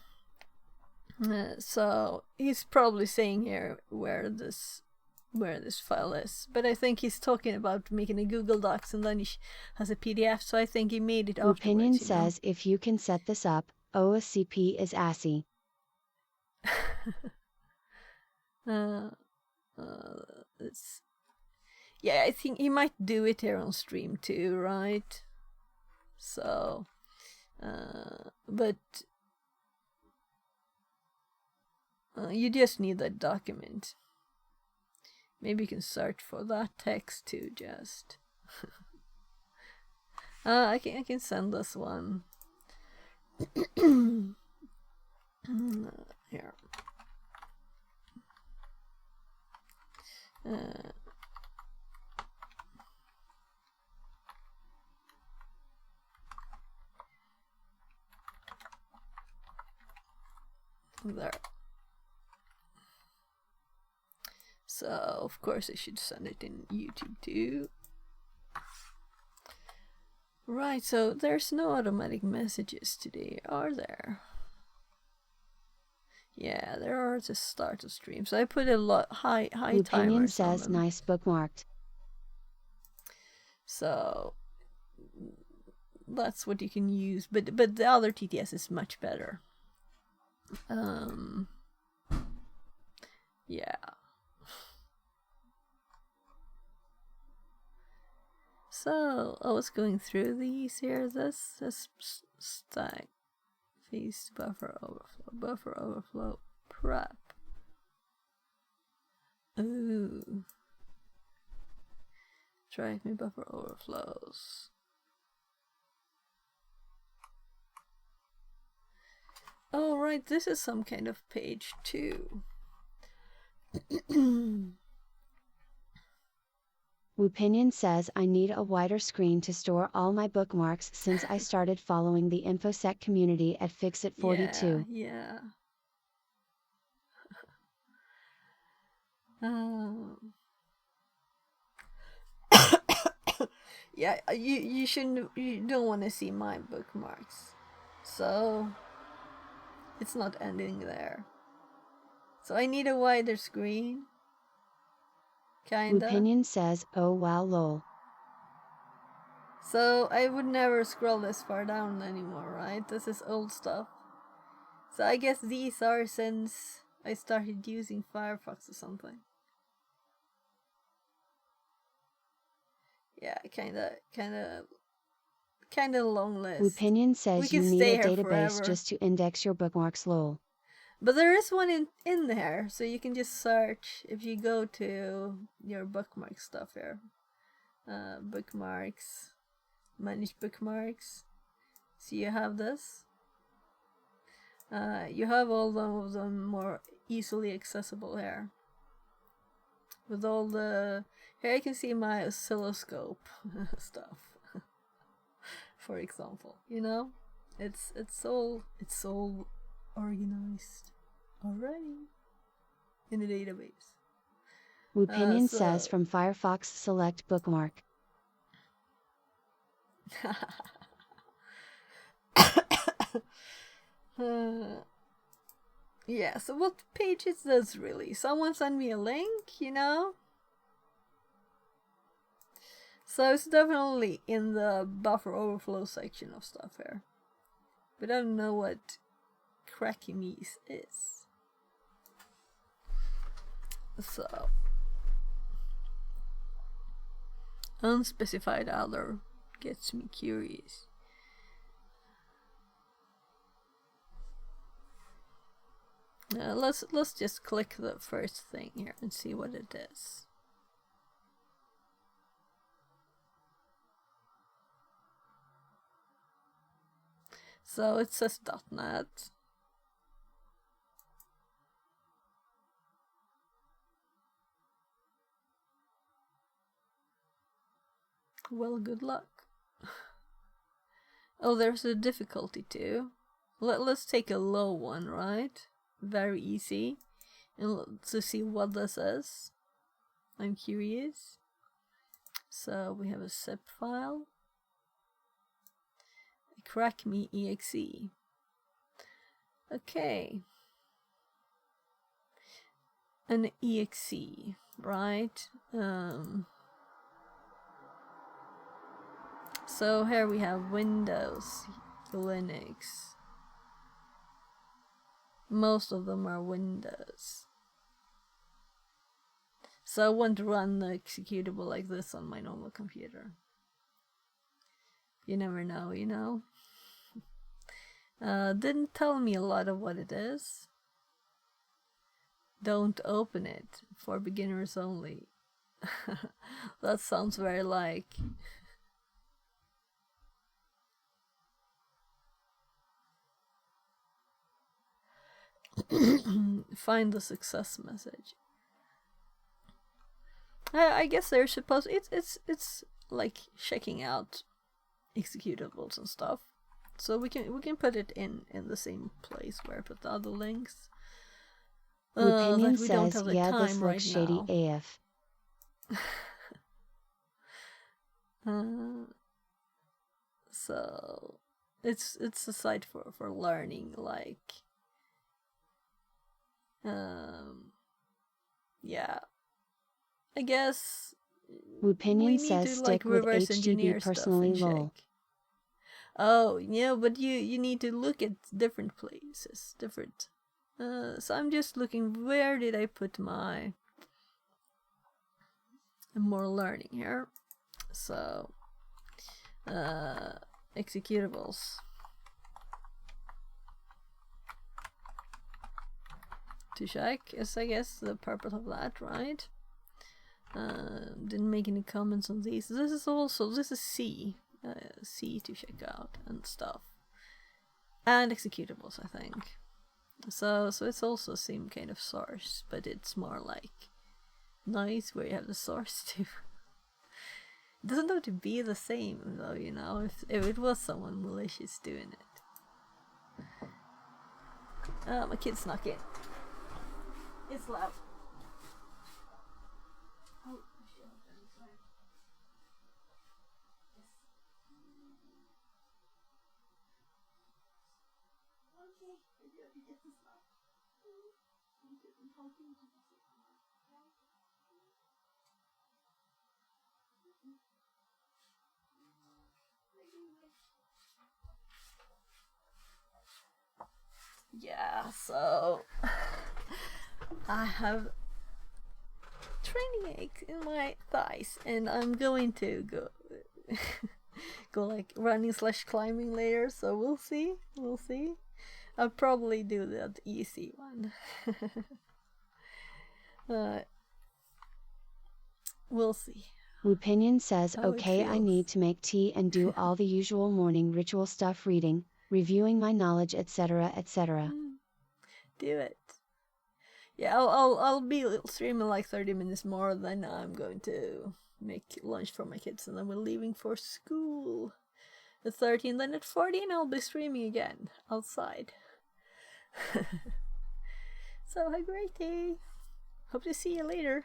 So he's probably saying here where this file is, but I think he's talking about making a Google Docs and then he has a PDF. So I think he made it afterwards. Wupinion says if you can set this up, OSCP is assy. It's, yeah, I think he might do it here on stream too, right? So, but you just need that document. Maybe you can search for that text too. Just I can send this one here. There. So of course I should send it in YouTube too. Right, so there's no automatic messages today, are there? Yeah, there are to start the stream. So I put a lot high timers on them. Wupinion says nice bookmarked. So that's what you can use, but the other TTS is much better. Yeah. So I was going through these here. This stack, feast, buffer overflow, prep. Ooh. TryHackMe buffer overflows. Oh right, this is some kind of page too. Wupinion says I need a wider screen to store all my bookmarks since I started following the InfoSec community at Fixit42. Yeah. Yeah, you shouldn't. You don't want to see my bookmarks, so it's not ending there. So I need a wider screen. Kinda. Wupinion says, oh wow lol. So I would never scroll this far down anymore, right? This is old stuff. So I guess these are since I started using Firefox or something. Yeah, kinda long list. Wupinion says you need a database just to index your bookmarks lol. But there is one in there, so you can just search if you go to your bookmark stuff here. Bookmarks, manage bookmarks. So you have this. You have all of them more easily accessible here. With all the, here I can see my oscilloscope stuff. For example, you know, it's all organized already in the database. Wupinion says from Firefox select bookmark. Yeah, so what page is this really? Someone send me a link, you know? So it's definitely in the buffer overflow section of stuff here. But I don't know what TryHackMe is. So unspecified other gets me curious. Let's just click the first thing here and see what it is. So it says .NET. Well, good luck. Oh, there's a difficulty too. Let's take a low one, right? Very easy. And to see what this is. I'm curious. So we have a zip file. TryHackMe exe. Okay. An exe, right? So here we have Windows, Linux. Most of them are Windows. So I won't run the executable like this on my normal computer. You never know, you know? Didn't tell me a lot of what it is. Don't open it, for beginners only. That sounds very like... Find the success message. I guess they're supposed... It's like checking out executables and stuff. So we can put it in the same place where I put the other links. Opinion says, yeah, this looks shady AF. So it's a site for learning, like yeah, I guess. Opinion says to, stick with HGB personally lol. Oh yeah, but you need to look at different places, different. So I'm just looking, where did I put my more learning here? So executables. To check is, I guess, the purpose of that, right? Didn't make any comments on these. This is C. C to check out and stuff. And executables, I think. So it's also the same kind of source, but it's more like nice where you have the source too. It doesn't have to be the same though, you know, if it was someone malicious doing it. My kid snuck in. It's loud. Oh, shit. Yeah, so I have training aches in my thighs, and I'm going to go go like running / climbing later. So we'll see. I'll probably do that easy one. We'll see. Opinion says, okay, I need to make tea and do all the usual morning ritual stuff, reading, reviewing my knowledge, etc., etc. Do it. Yeah, I'll be streaming like 30 minutes more. Then I'm going to make lunch for my kids, and then we're leaving for school at 30, and then at 14 I'll be streaming again outside. So have a great day. Hope to see you later.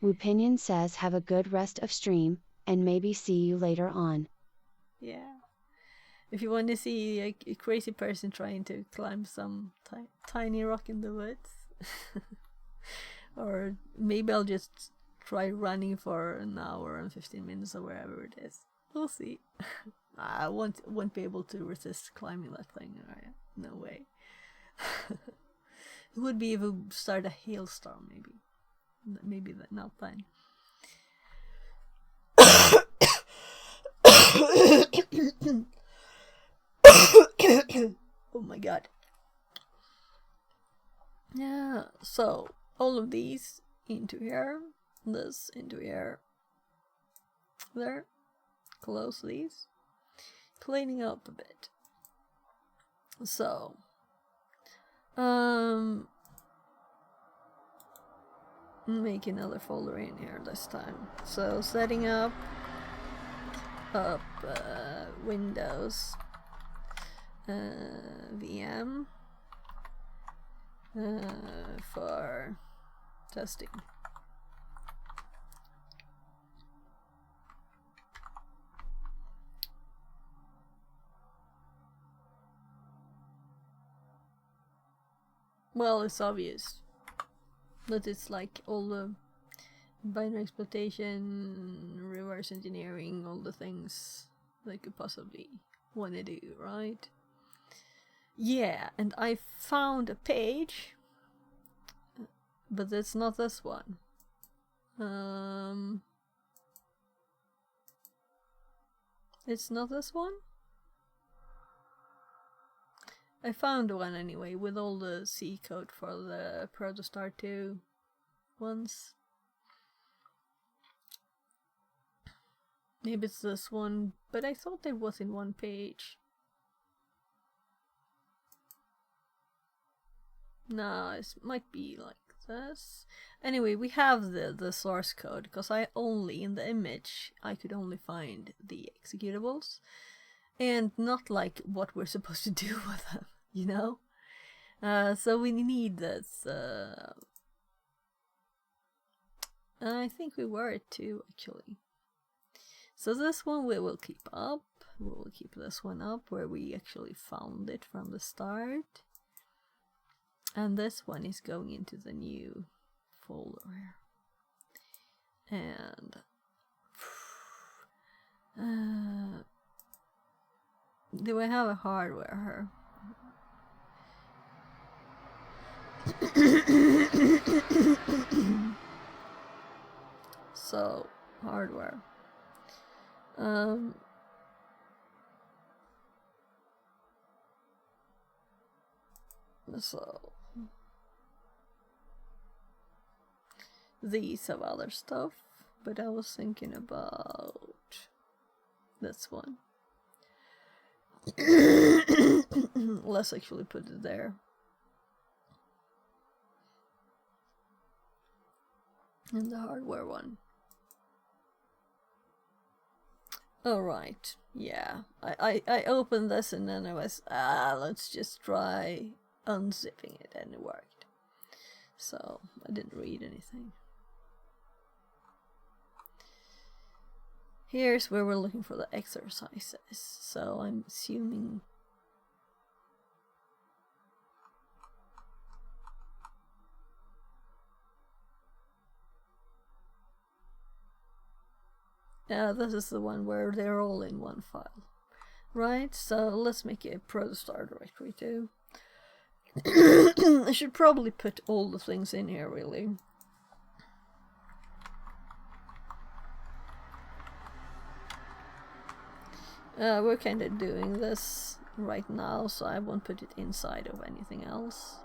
Opinion says, have a good rest of stream, and maybe see you later on. Yeah. If you want to see a crazy person trying to climb some tiny rock in the woods. Or maybe I'll just try running for an hour and 15 minutes or wherever it is. We'll see. I won't be able to resist climbing that thing. Right? No way. It would be if we start a hailstorm, maybe. Maybe that not fun. Oh my god. Yeah, so all of these into here, this into here, there, close these, cleaning up a bit. So, make another folder in here this time. So setting up up Windows VM for testing. Well, it's obvious that it's like all the binary exploitation, reverse engineering, all the things they could possibly want to do, right? Yeah, and I found a page, but it's not this one. It's not this one? I found one anyway, with all the C code for the Protostar 2 ones. Maybe it's this one, but I thought it was in one page. No, it might be like this. Anyway, we have the source code, because I only, in the image, I could only find the executables. And not like what we're supposed to do with them, you know? So we need this. I think we were it too, actually. So this one we will keep up. We will keep this one up where we actually found it from the start. And this one is going into the new folder. And do I have a hardware here? So, hardware. So these have other stuff, but I was thinking about this one. Let's actually put it there. And the hardware one. Alright, yeah. I opened this and then I was, let's just try unzipping it, and it worked. So, I didn't read anything. Here's where we're looking for the exercises. So, I'm assuming... this is the one where they're all in one file. Right, so let's make a Protostar directory too. I should probably put all the things in here, really. We're kind of doing this right now, so I won't put it inside of anything else.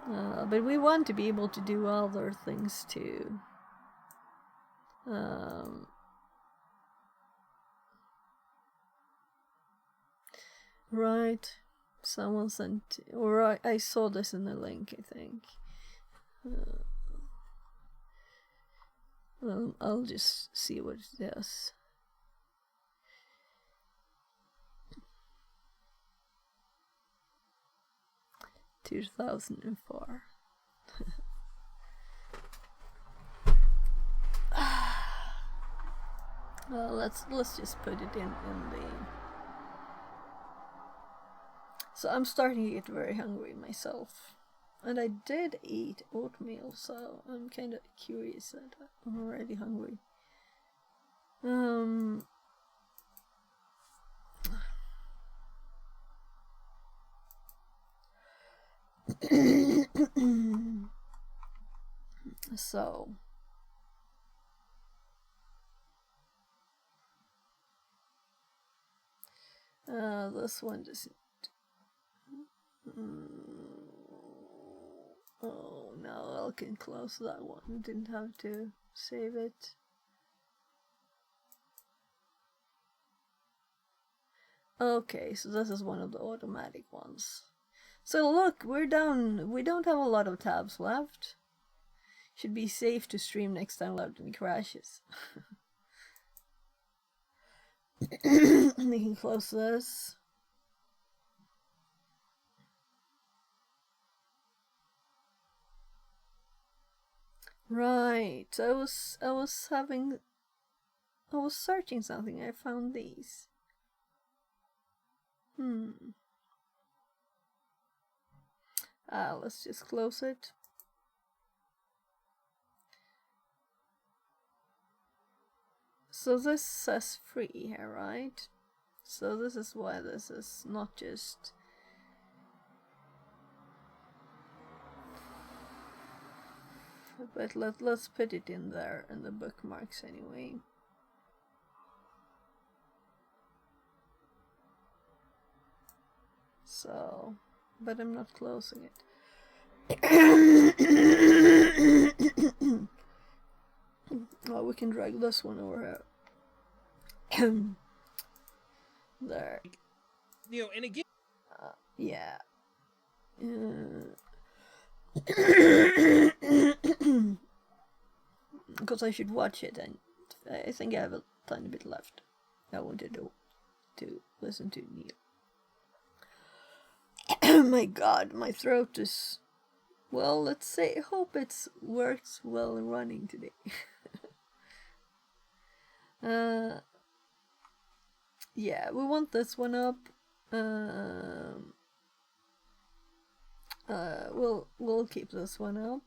But we want to be able to do other things too. Right, someone sent, or I saw this in the link, I think. I'll just see what it does. – 2004. Well, let's just put it in the... So I'm starting to get very hungry myself. And I did eat oatmeal, so I'm kind of curious that I'm already hungry. So... this one doesn't... Oh no, I can close that one. Didn't have to save it. Okay, so this is one of the automatic ones. So look, we're done. We don't have a lot of tabs left. Should be safe to stream next time without any crashes. We can close this. Right, I was searching something. I found these. Let's just close it. So this says free here, right? So this is why this is not just... But let's put it in there in the bookmarks anyway. So, but I'm not closing it. Oh, we can drag this one over here. There. You know, and again. Yeah. Because I should watch it, and I think I have a tiny bit left. I wanted to listen to Neil. My God, my throat is... Well, let's say, I hope it works well running today. Yeah, we want this one up. We'll keep this one up.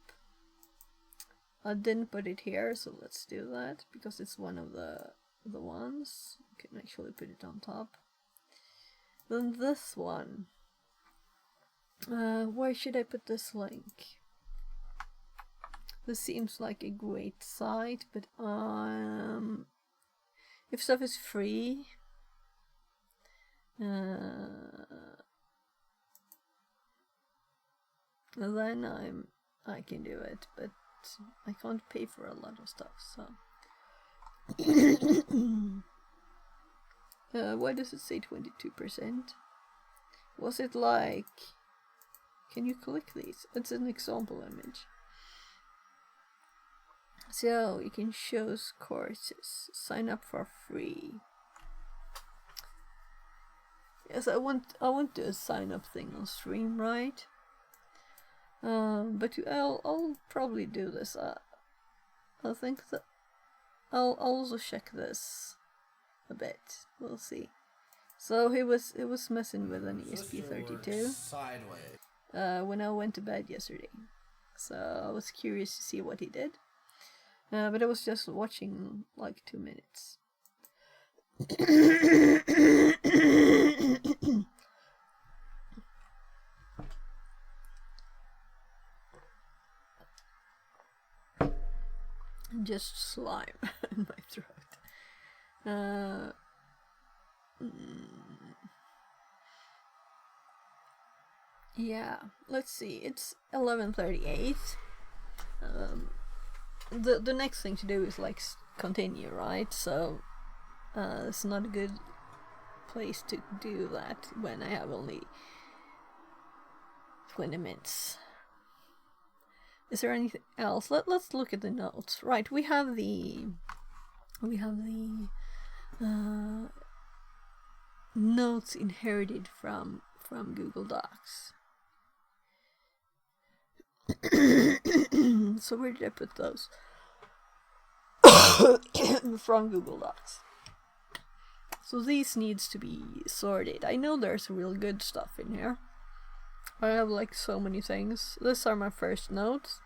I didn't put it here, so let's do that because it's one of the ones. You can actually put it on top. Then this one. Where should I put this link? This seems like a great site, but if stuff is free, then I can do it, but I can't pay for a lot of stuff, so. Why does it say 22%? Was it like... Can you click these? It's an example image. So you can choose courses, sign up for free. Yes, I want to sign up thing on stream, right? But I'll probably do this. I think that I'll also check this a bit. We'll see. So he was messing with an ESP32 Sideways. when I went to bed yesterday. So I was curious to see what he did. But I was just watching like 2 minutes. Just slime in my throat. Yeah, let's see. It's 11:38. The next thing to do is like continue, right? So it's not a good place to do that when I have only 20 minutes. Is there anything else? Let's look at the notes. Right, we have the notes inherited from Google Docs. So where did I put those? From Google Docs. So these needs to be sorted. I know there's real good stuff in here. I have like so many things. These are my first notes.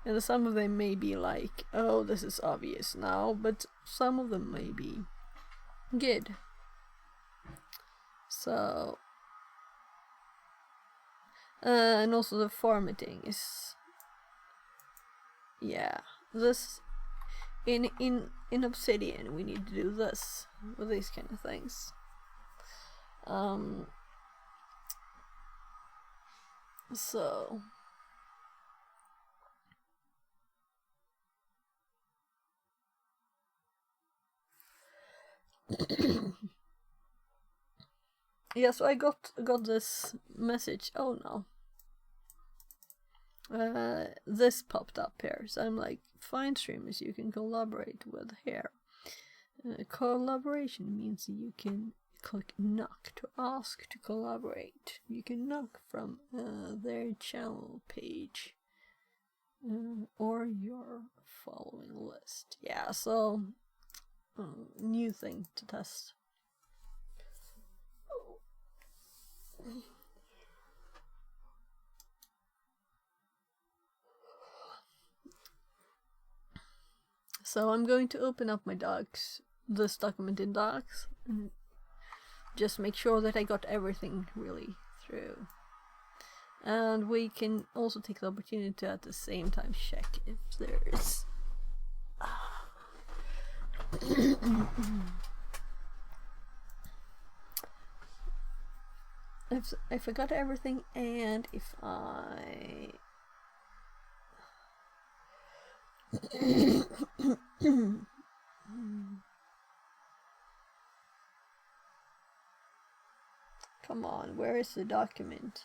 And some of them may be like, oh, this is obvious now, but some of them may be good. So, and also the formatting is, yeah, this, in Obsidian we need to do this with these kind of things. So yeah, so I got this message. Oh no. This popped up here, so I'm like, find streamers you can collaborate with here. Collaboration means you can click knock to ask to collaborate. You can knock from their channel page or your following list. Yeah, so new thing to test. So I'm going to open up my docs, this document in docs, and just make sure that I got everything really through. And we can also take the opportunity to at the same time check if there's if I got everything, and if I come on, where is the document?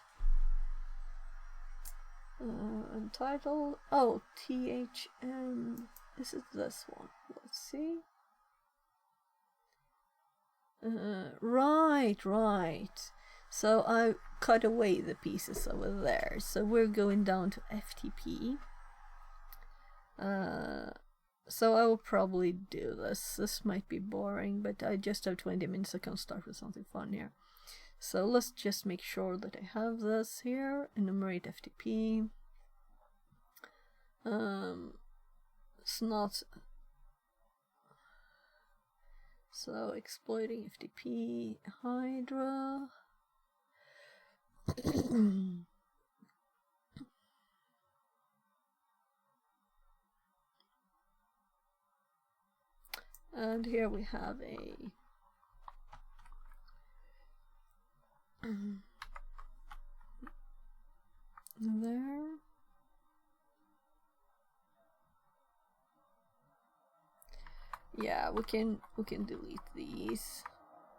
Untitled. Oh, THM. This is this one. Let's see. Right. So I cut away the pieces over there. So we're going down to FTP. So I will probably do this. This might be boring, but I just have 20 minutes. I can start with something fun here. So let's just make sure that I have this here. Enumerate FTP. It's not. So exploiting FTP, Hydra. And here we have a there. Yeah, we can delete these.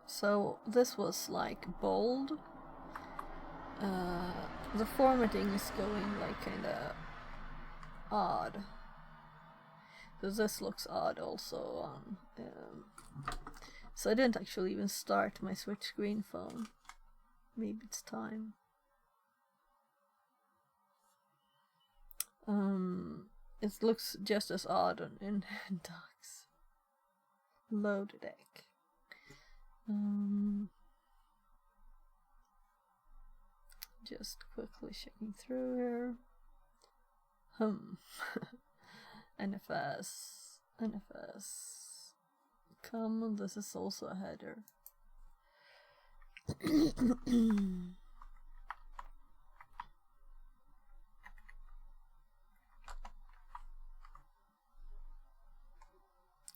So this was like bold. The formatting is going like kinda odd. So this looks odd also on. So I didn't actually even start my switch screen phone. Maybe it's time. It looks just as odd in docs. Load deck. Just quickly checking through here. NFS. Come on, this is also a header.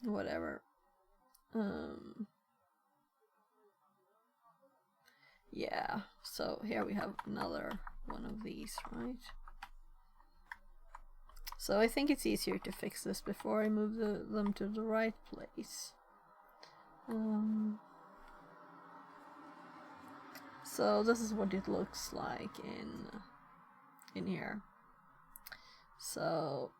Whatever. Yeah, so here we have another one of these, right? So I think it's easier to fix this before I move them to the right place. So this is what it looks like in here. So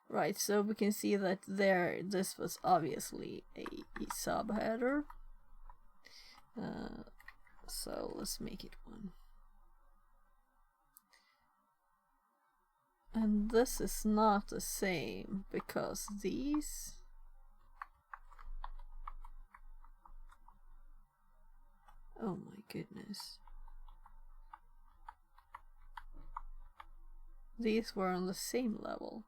right, so we can see that this was obviously a subheader. So let's make it one. And this is not the same because these oh my goodness. These were on the same level.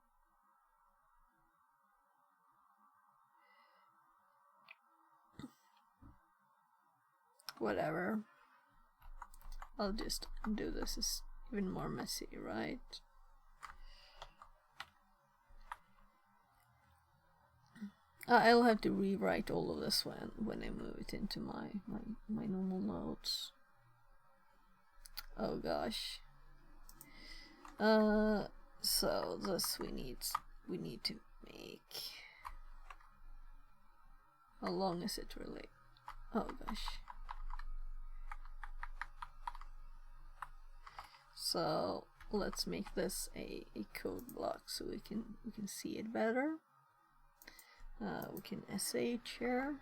Whatever. I'll just undo this. It's even more messy, right? I'll have to rewrite all of this when I move it into my normal notes. Oh gosh. So this we need to make. How long is it really? Oh gosh. So let's make this a code block so we can see it better. We can sh here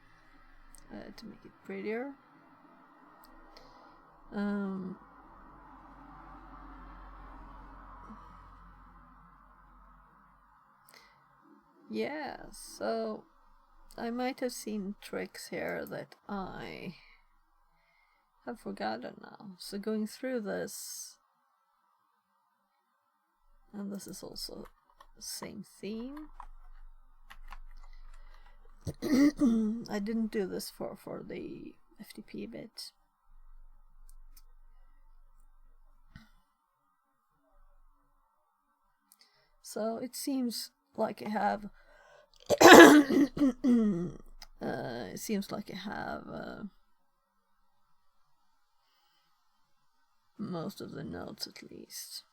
to make it prettier. Yeah, so I might have seen tricks here that I have forgotten now. So going through this, and this is also the same theme. I didn't do this for the FTP bit. So it seems like I have it seems like I have most of the nodes at least.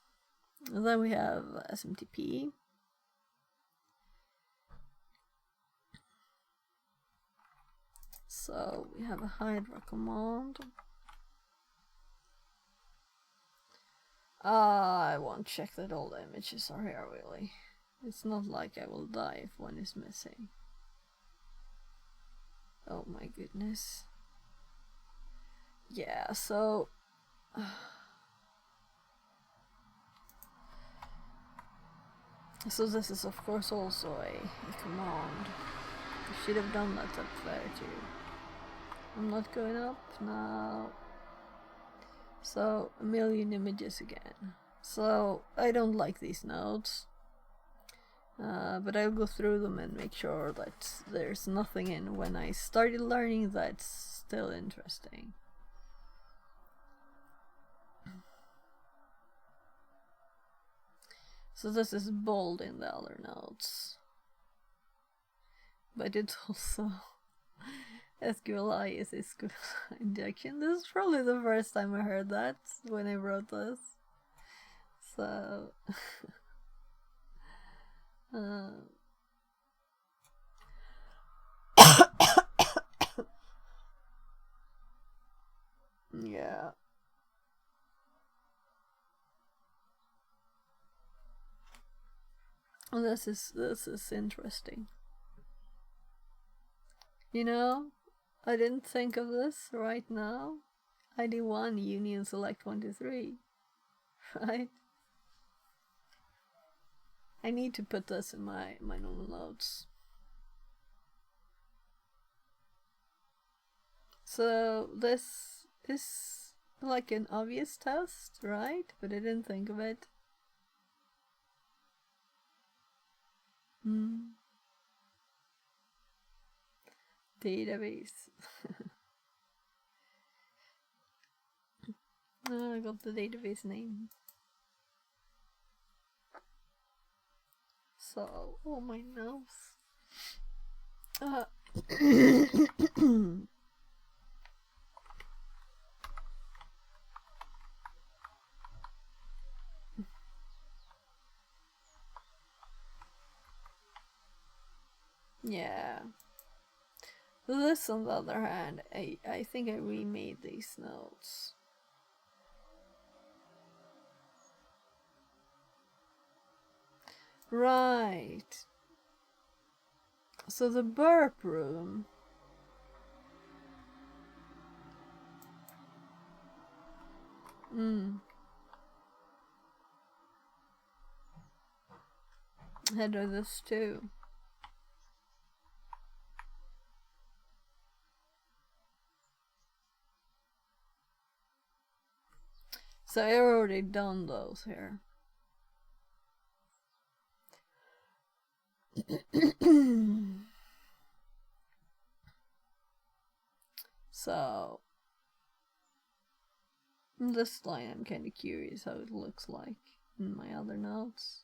And then we have SMTP. So we have a Hydra command. I won't check that all the images are here, really. It's not like I will die if one is missing. Oh my goodness. Yeah, so... so this is of course also a command. I should have done that up there too. I'm not going up now. So, a million images again. So, I don't like these nodes. But I'll go through them and make sure that there's nothing in when I started learning that's still interesting. So this is bold in the other nodes. But it's also SQLi is a SQL injection. This is probably the first time I heard that when I wrote this. So yeah. This is interesting. You know, I didn't think of this right now. ID1 union select 1 to 3. Right? I need to put this in my normal notes. So this is like an obvious test, right? But I didn't think of it. Database. Oh, I got the database name. So, oh my nose. Yeah. This, on the other hand, I think I remade these notes. Right. So the burp room. I had this too. So I already done those here. So this line I'm kind of curious how it looks like in my other notes.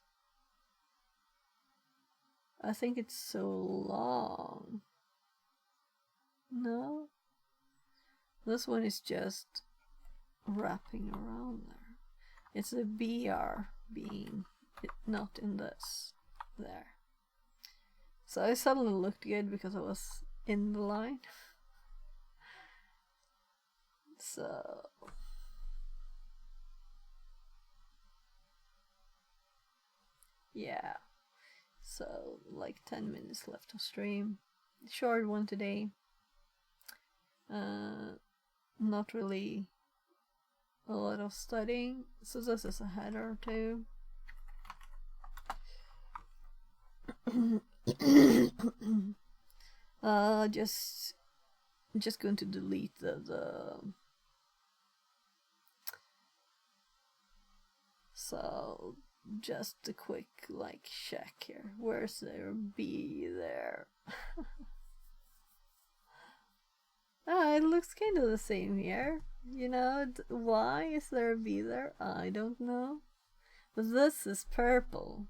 I think it's so long. No? This one is just wrapping around there. It's a BR being not in this. There. So I suddenly looked good because I was in the line. So Yeah. So, like 10 minutes left of stream. Short one today. Not really a lot of studying. So this is a header too. Just going to delete the so just a quick like check here. Where's there B there? It looks kind of the same here. You know, why is there a B there? I don't know. But this is purple.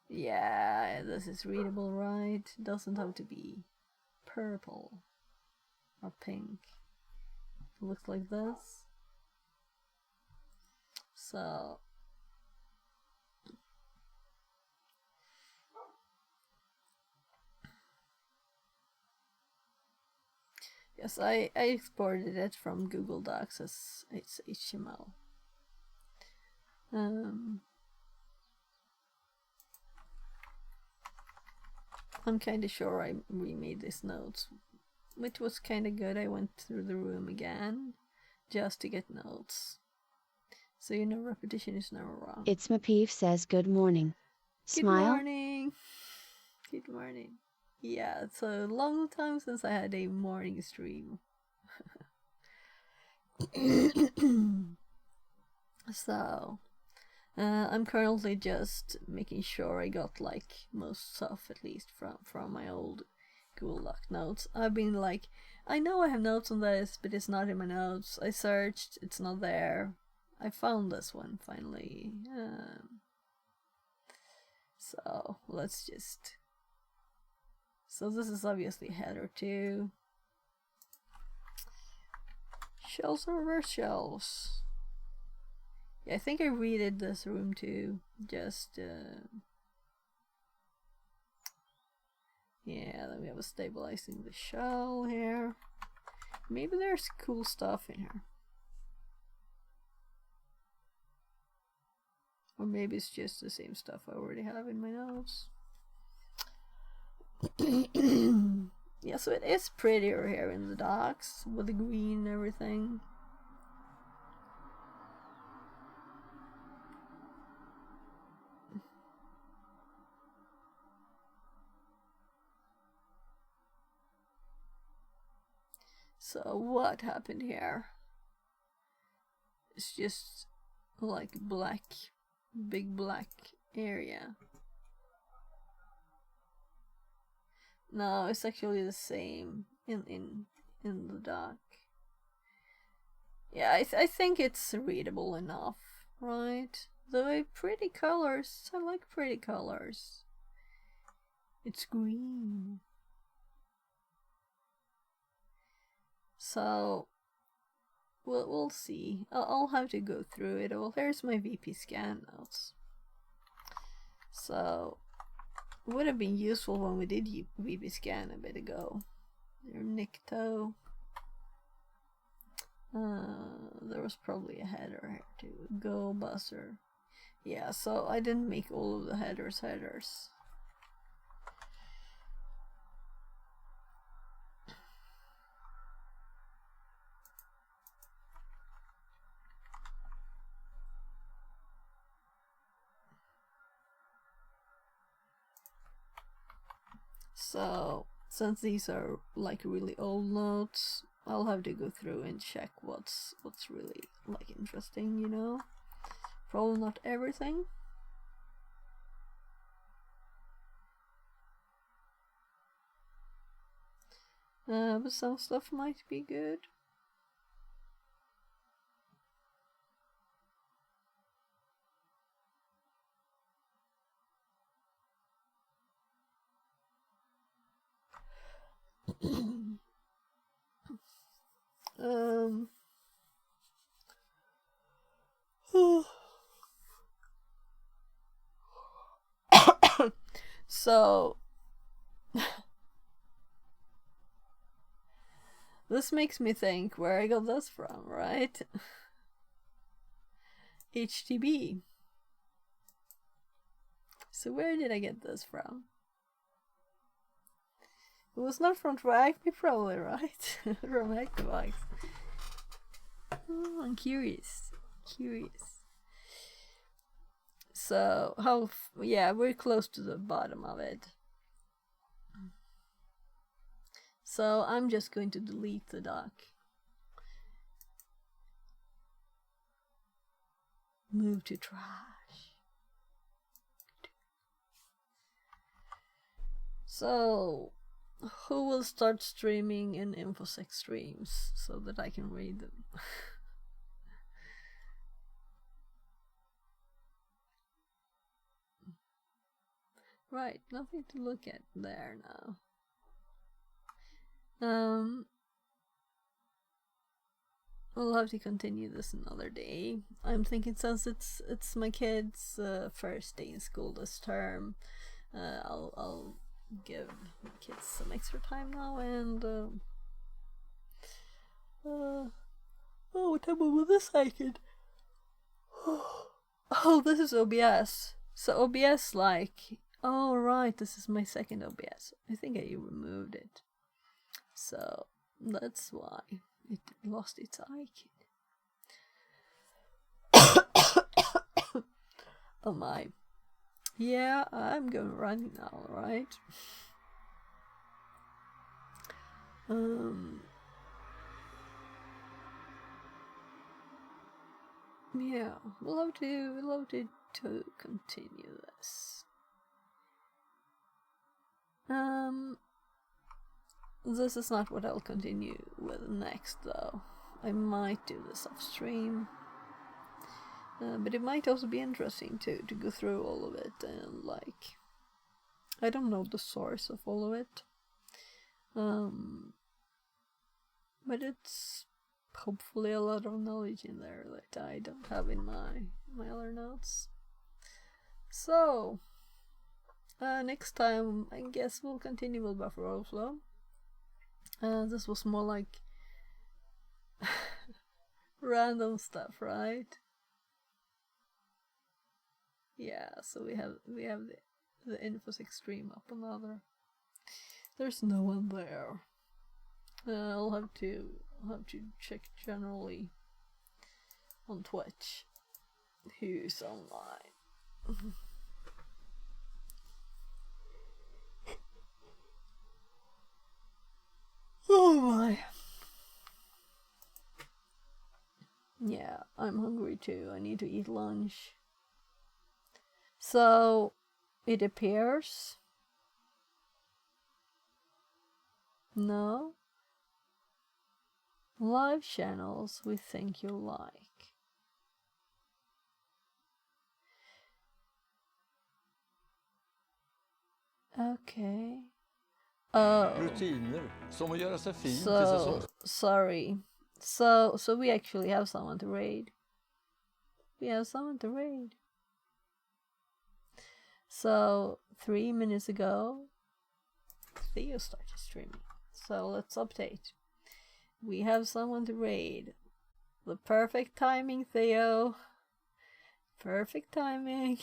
Yeah, this is readable, right? Doesn't have to be purple or pink. It looks like this. So yes, I exported it from Google Docs as it's HTML. I'm kind of sure I remade these notes, which was kind of good. I went through the room again just to get notes. So you know, repetition is never wrong. It's Mapeef says good morning. Smile. Good morning. Good morning. Yeah, it's a long time since I had a morning stream. So, I'm currently just making sure I got like most stuff at least from my old Google Doc notes. I've been like, I know I have notes on this, but it's not in my notes. I searched, it's not there. I found this one finally. So let's just. So this is obviously header 2. Shells and reverse shells. Yeah, I think I redid this room too. Just yeah, then we have a stabilizing the shell here. Maybe there's cool stuff in here. Or maybe it's just the same stuff I already have in my notes. Yeah, so it is prettier here in the docks with the green and everything. So what happened here? It's just like black, big black area. No, it's actually the same in the dock. Yeah, I think it's readable enough, right? The pretty colors, I like pretty colors. It's green. So we'll see. I'll have to go through it. Well, here's my VP scan notes. So it would have been useful when we did VP scan a bit ago. There, Nikto. There was probably a header here too. Go buzzer. Yeah, so I didn't make all of the headers. So since these are like really old notes, I'll have to go through and check what's really like interesting, you know. Probably not everything. But some stuff might be good. So This makes me think where I got this from, right? HTB. So where did I get this from? It was not from TryHackMe, probably, right? From Hackbox. Oh, I'm curious. So, yeah, we're close to the bottom of it. So, I'm just going to delete the doc. Move to trash. So, who will start streaming in InfoSec streams so that I can read them? Right, nothing to look at there now. We'll have to continue this another day. I'm thinking since it's my kids' first day in school this term, I'll give my kids some extra time now and oh, what time was this second? Oh, this is OBS. So OBS oh right, this is my second OBS. I think I removed it. So that's why it lost its icon. Oh my. Yeah, I'm going running now, right? Yeah, we'll have to continue this. This is not what I'll continue with next, though. I might do this off stream. But it might also be interesting to go through all of it and I don't know the source of all of it. But it's hopefully a lot of knowledge in there that I don't have in my other notes. So, next time I guess we'll continue with buffer overflow. This was more like random stuff, right? Yeah, so we have the InfoSec stream up on the other. There's no one there. I'll have to check generally on Twitch who's online. Oh my. Yeah, I'm hungry too. I need to eat lunch. So, it appears. No. Live channels we think you'll like. Okay. Oh. Rutiner, som att göra sig fin till So, säsongs... sorry. So we actually have someone to raid. So, 3 minutes ago, Theo started streaming. So, let's update. We have someone to raid. The perfect timing, Theo. Perfect timing.